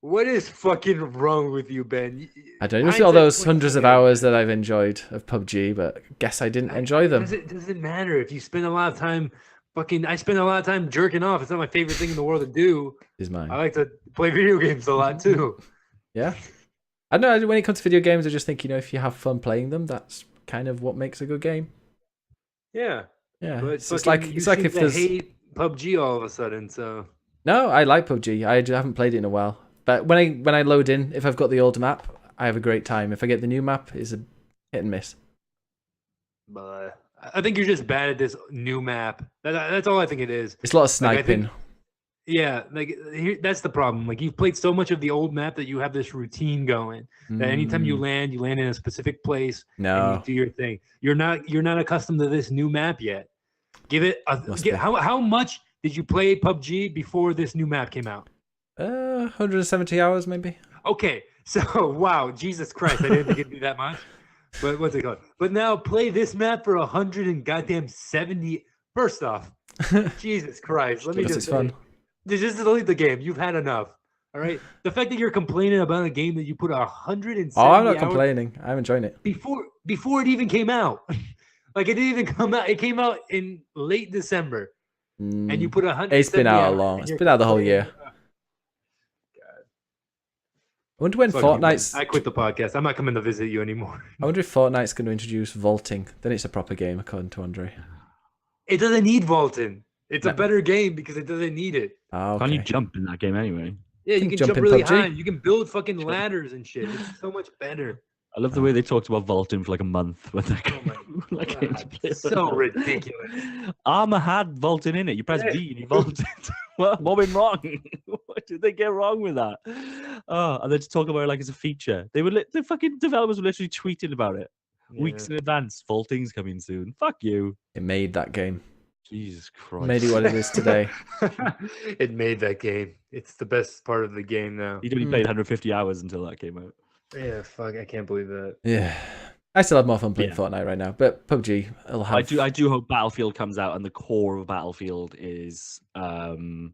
What is fucking wrong with you, Ben? I don't know. Just all those hundreds of hours that I've enjoyed of PUBG, but guess I didn't enjoy them. Doesn't matter if you spend a lot of time. I spend a lot of time jerking off. It's not my favorite thing in the world to do. Is mine. I like to play video games a lot too. Yeah. I don't know. When it comes to video games, I just think, if you have fun playing them, that's kind of what makes a good game. Yeah. Yeah. But It's like if there's hate PUBG all of a sudden. So no, I like PUBG. I haven't played it in a while. But when I load in, if I've got the old map, I have a great time. If I get the new map, it's a hit and miss. But I think you're just bad at this new map. That's all I think it is. It's a lot of sniping. That's the problem. Like, you've played so much of the old map that you have this routine going. That anytime you land in a specific place. No. And you do your thing. You're not accustomed to this new map yet. Give it how much did you play PUBG before this new map came out? 170 hours maybe. Okay, so wow, Jesus Christ, I didn't think it'd be that much. But what's it called? But now play this map for 170. First off, Jesus Christ, let me just say, fun. Just delete the game. You've had enough. All right. The fact that you're complaining about a game that you put 170. Oh, I'm not complaining. I'm enjoying it. Before it even came out, like, it didn't even come out. It came out in late December, and you put 100. It's been out long. It's been out the whole year. I wonder when Fortnite's... I quit the podcast. I'm not coming to visit you anymore. I wonder if Fortnite's going to introduce vaulting. Then it's a proper game, according to Andre. It doesn't need vaulting. It's a better game because it doesn't need it. Oh, okay. Can't you jump in that game anyway? Yeah, you can jump really high. You can build fucking ladders and shit. It's so much better. I love the way they talked about vaulting for like a month when they So ridiculous. Armor had vaulting in it. You press V and you vault it. What went wrong? What did they get wrong with that? Oh, and then to talk about it like it's a feature. The fucking developers were literally tweeting about it weeks in advance. Vaulting's coming soon. Fuck you. It made that game. Jesus Christ. Made it what it is today. It made that game. It's the best part of the game now. You'd only played 150 hours until that came out. Yeah, fuck, I can't believe that. Yeah. I still have more fun playing Fortnite right now, but PUBG, it'll have... I do hope Battlefield comes out and the core of Battlefield is Battlegrounds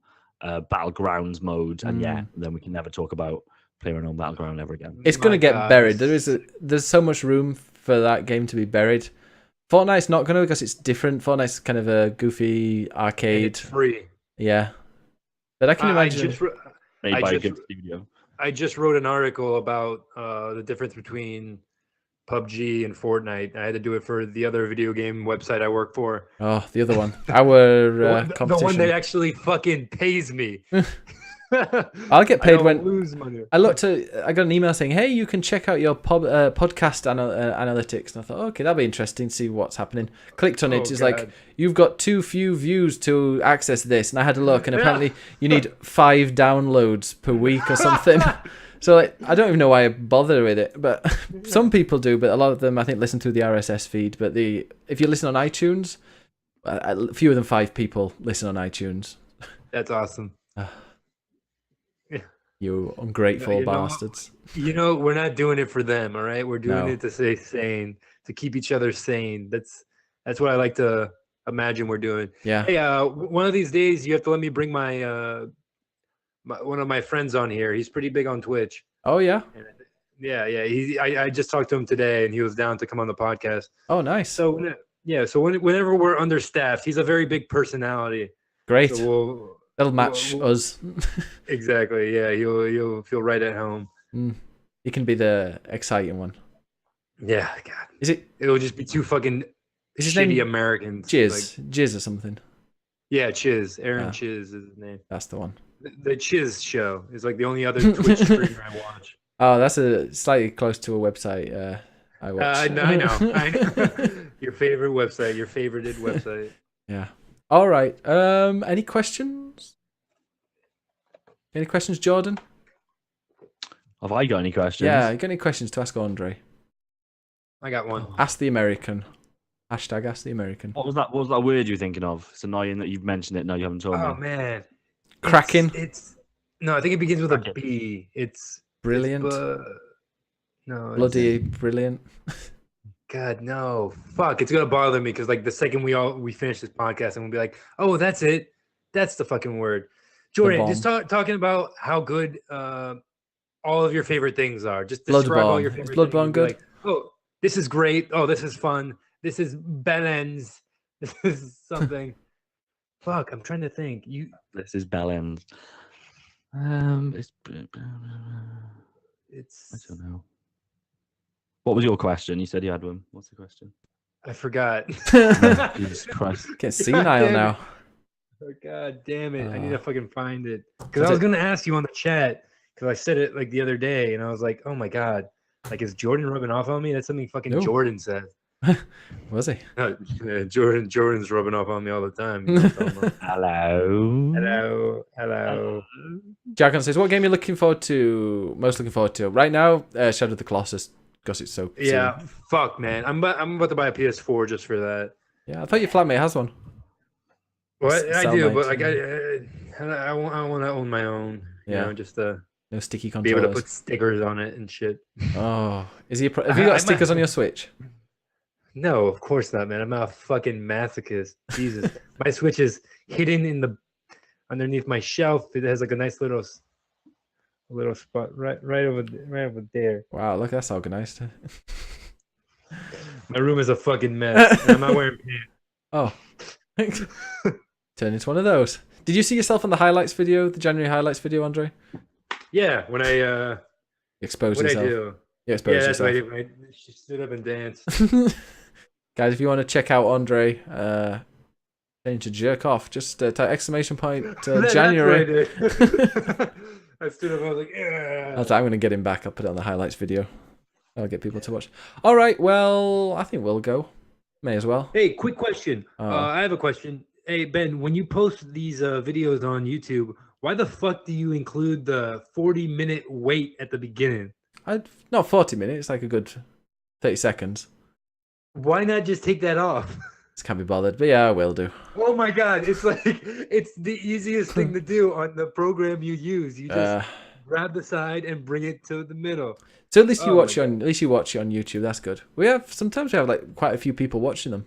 mode, and then we can never talk about playing on Battleground ever again. It's going to get buried. There's so much room for that game to be buried. Fortnite's not going to, because it's different. Fortnite's kind of a goofy arcade. And it's free. Yeah. But I can imagine... Made by a good studio. I just wrote an article about the difference between PUBG and Fortnite. I had to do it for the other video game website I work for. Oh, the other one. Our competition. The one that actually fucking pays me. I'll get paid when lose money. I got an email saying, "Hey, you can check out your podcast analytics." And I thought, okay, that'll be interesting. See what's happening. Clicked on it. It's like, you've got too few views to access this, and I had a look, and apparently you need 5 downloads per week or something. So I don't even know why I bother with it, but some people do. But a lot of them, I think, listen through the RSS feed. But if you listen on iTunes, fewer than 5 people listen on iTunes. That's awesome. You ungrateful bastards. We're not doing it for them, all right? We're doing it to stay sane, to keep each other sane. That's what I like to imagine we're doing. Yeah. Hey, one of these days you have to let me bring my one of my friends on here. He's pretty big on Twitch. Oh yeah. Yeah. I just talked to him today, and he was down to come on the podcast. Oh, nice. So whenever we're understaffed, he's a very big personality. Great. So It'll match us. Exactly. Yeah, you'll feel right at home. You can be the exciting one. Yeah, God. It'll just be 2 fucking shitty Americans. Jizz or something. Yeah, Chiz. Aaron Chiz is his name. That's the one. The Chiz Show is like the only other Twitch streamer I watch. Oh, that's slightly close to a website I watch. I know. Your favorite website, your favorited website. Yeah. All right. Any questions? Any questions, Jordan? Have I got any questions? Yeah, you got any questions to ask Andre? I got one. Ask the American. Hashtag ask the American. What was that word you were thinking of? It's annoying that you've mentioned it. No, you haven't told me. Oh man. Cracking. It's no, I think it begins with a Kraken. B. It's Brilliant. no. Bloody brilliant. God no. Fuck. It's gonna bother me because like the second we finish this podcast and we'll be like, oh, that's it. That's the fucking word. Jordan, just talking about how good all of your favorite things are. Just describe all your Bloodborne. Is favorite things. Bloodborne good? Like, oh, this is great. Oh, this is fun. This is Bellens. This is something. Fuck, I'm trying to think. This is Bellends. I don't know. What was your question? You said you had one. What's the question? I forgot. Jesus Christ. Get senile damn now. Oh, God damn it. I need to Uh, fucking find it. Because I was going to ask you on the chat, because I said it like the other day, and I was like, oh my God. Like, is Jordan rubbing off on me? That's something fucking No. Jordan said. Was he? No, Jordan's rubbing off on me all the time. You know what I'm talking about. Hello. Hello. Jackon says, what game are you most looking forward to? Right now, Shadow of the Colossus, because it's so Yeah, soon. fuck, man. I'm about to buy a PS4 just for that. Yeah, I thought your flatmate has one. What I do, Cellmate. but like I want to own my own. You Yeah. know, just to No sticky be able to controllers. put stickers on it and shit. Oh, have you got stickers on your Switch? No, of course not, man. I'm not a fucking masochist. Jesus, my Switch is hidden underneath my shelf. It has like a nice little spot right over there. Wow, look, that's organized. My room is a fucking mess. And I'm not wearing pants. Oh. Turn into one of those. Did you see yourself on the highlights video, the January highlights video, Andre? Yeah, when I Expose what I yourself. do. You expose Yeah, that's what I yourself. did. I stood up and danced. Guys, if you want to check out Andre, change to jerk off, just type exclamation point That's January. what I did. I stood up. I was like, yeah. I was like, I'm going to get him back. I'll put it on the highlights video. I'll get people to watch. All right, well, I think we'll go. May as well. Hey, quick question. Oh. I have a question. Hey, Ben, when you post these videos on YouTube, why the fuck do you include the 40-minute wait at the beginning? Not 40 minutes, like a good 30 seconds. Why not just take that off? Just can't be bothered, but yeah, I will do. Oh my God, it's like it's the easiest thing to do on the program you use. You just grab the side and bring it to the middle. So at least you Oh watch my it on. At least you watch it on YouTube. That's good. Sometimes we have like quite a few people watching them.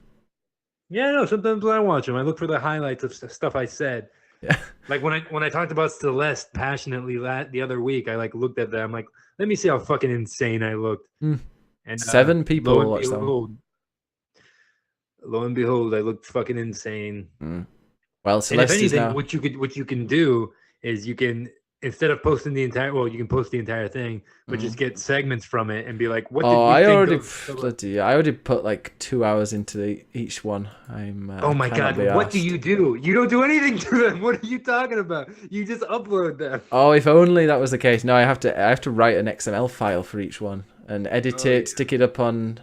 Yeah, no. Sometimes when I watch them, I look for the highlights of stuff I said. Yeah. Like when I talked about Celeste passionately the other week, I like looked at that. I'm like, let me see how fucking insane I looked. Mm. And 7 people watched that one. Lo and behold, I looked fucking insane. Well, And if Celeste is anything, now. what you can do is you can, instead of posting the entire, well, you can post the entire thing, but just get segments from it and be like, what did Oh, we I think already of- I already put like 2 hours into each one. Oh my I God, cannot be what do arsed. you do? You don't do anything to them. What are you talking about? You just upload them. Oh, if only that was the case. No, I have to write an XML file for each one and edit Oh, it, yeah. stick it up on,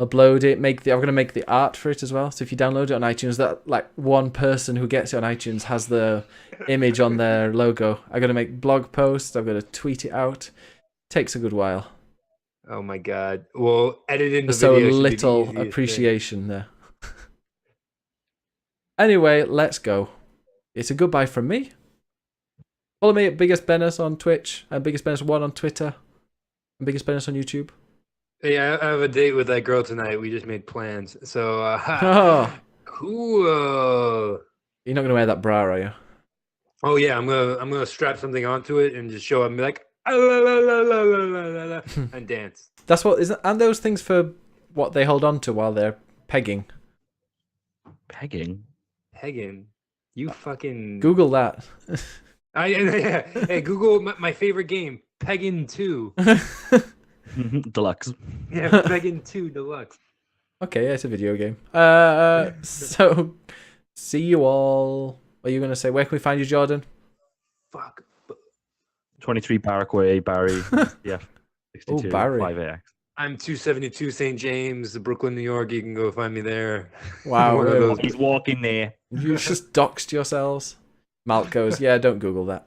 upload it, I'm gonna make the art for it as well. So if you download it on iTunes, that like one person who gets it on iTunes has the image on their logo. I gotta make blog posts. I've got to tweet it out. Takes a good while. Oh my God. Well, editing the There's so video should be the little easiest thing. appreciation there. Anyway, let's go. It's a goodbye from me. Follow me at BiggusBennus on Twitch and BiggusBennus1 on Twitter and BiggusBennus on YouTube. Yeah, I have a date with that girl tonight. We just made plans. So, Oh, cool. you're not gonna wear that bra, are you? Oh yeah, I'm gonna strap something onto it and just show up and be like, "Ah, la, la, la, la, la, la, la, la," and dance. That's what isn't. And those things for what they hold on to while they're pegging. Pegging? Pegging. You fucking Google that. yeah. Hey, Google my favorite game, Pegging 2. Deluxe. Yeah, Pegging 2 Deluxe. Okay, yeah, it's a video game. So see you all. What are you gonna say? Where can we find you, Jordan? Fuck. 23 Barrack Way, Barry. Yeah. 62, Barry. 5AX. I'm 272 St. James, Brooklyn, New York. You can go find me there. Wow, One of those. He's walking there. You just doxed yourselves. Malk goes, yeah, don't Google that.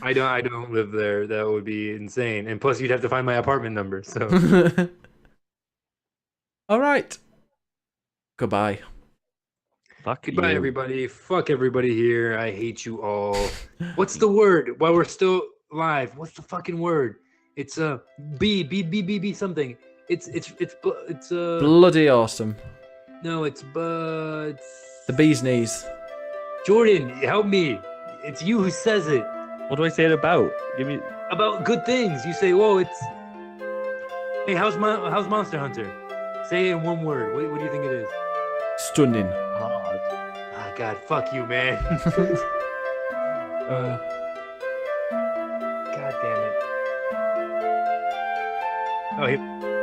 I don't live there. That would be insane. And plus, you'd have to find my apartment number. So All right. Goodbye. Fuck goodbye, you. everybody. Fuck everybody here. I hate you all. What's the word? While we're still live, what's the fucking word? It's B something. It's Bloody awesome. no, it's The bee's knees. Jordan, help me. It's you who says it. What do I say it about? Give me. About good things. You say, whoa, it's hey, how's Monster Hunter? Say it in one word. What do you think it is? Stunning. Hard. Ah, God, fuck you, man. God damn it. Oh,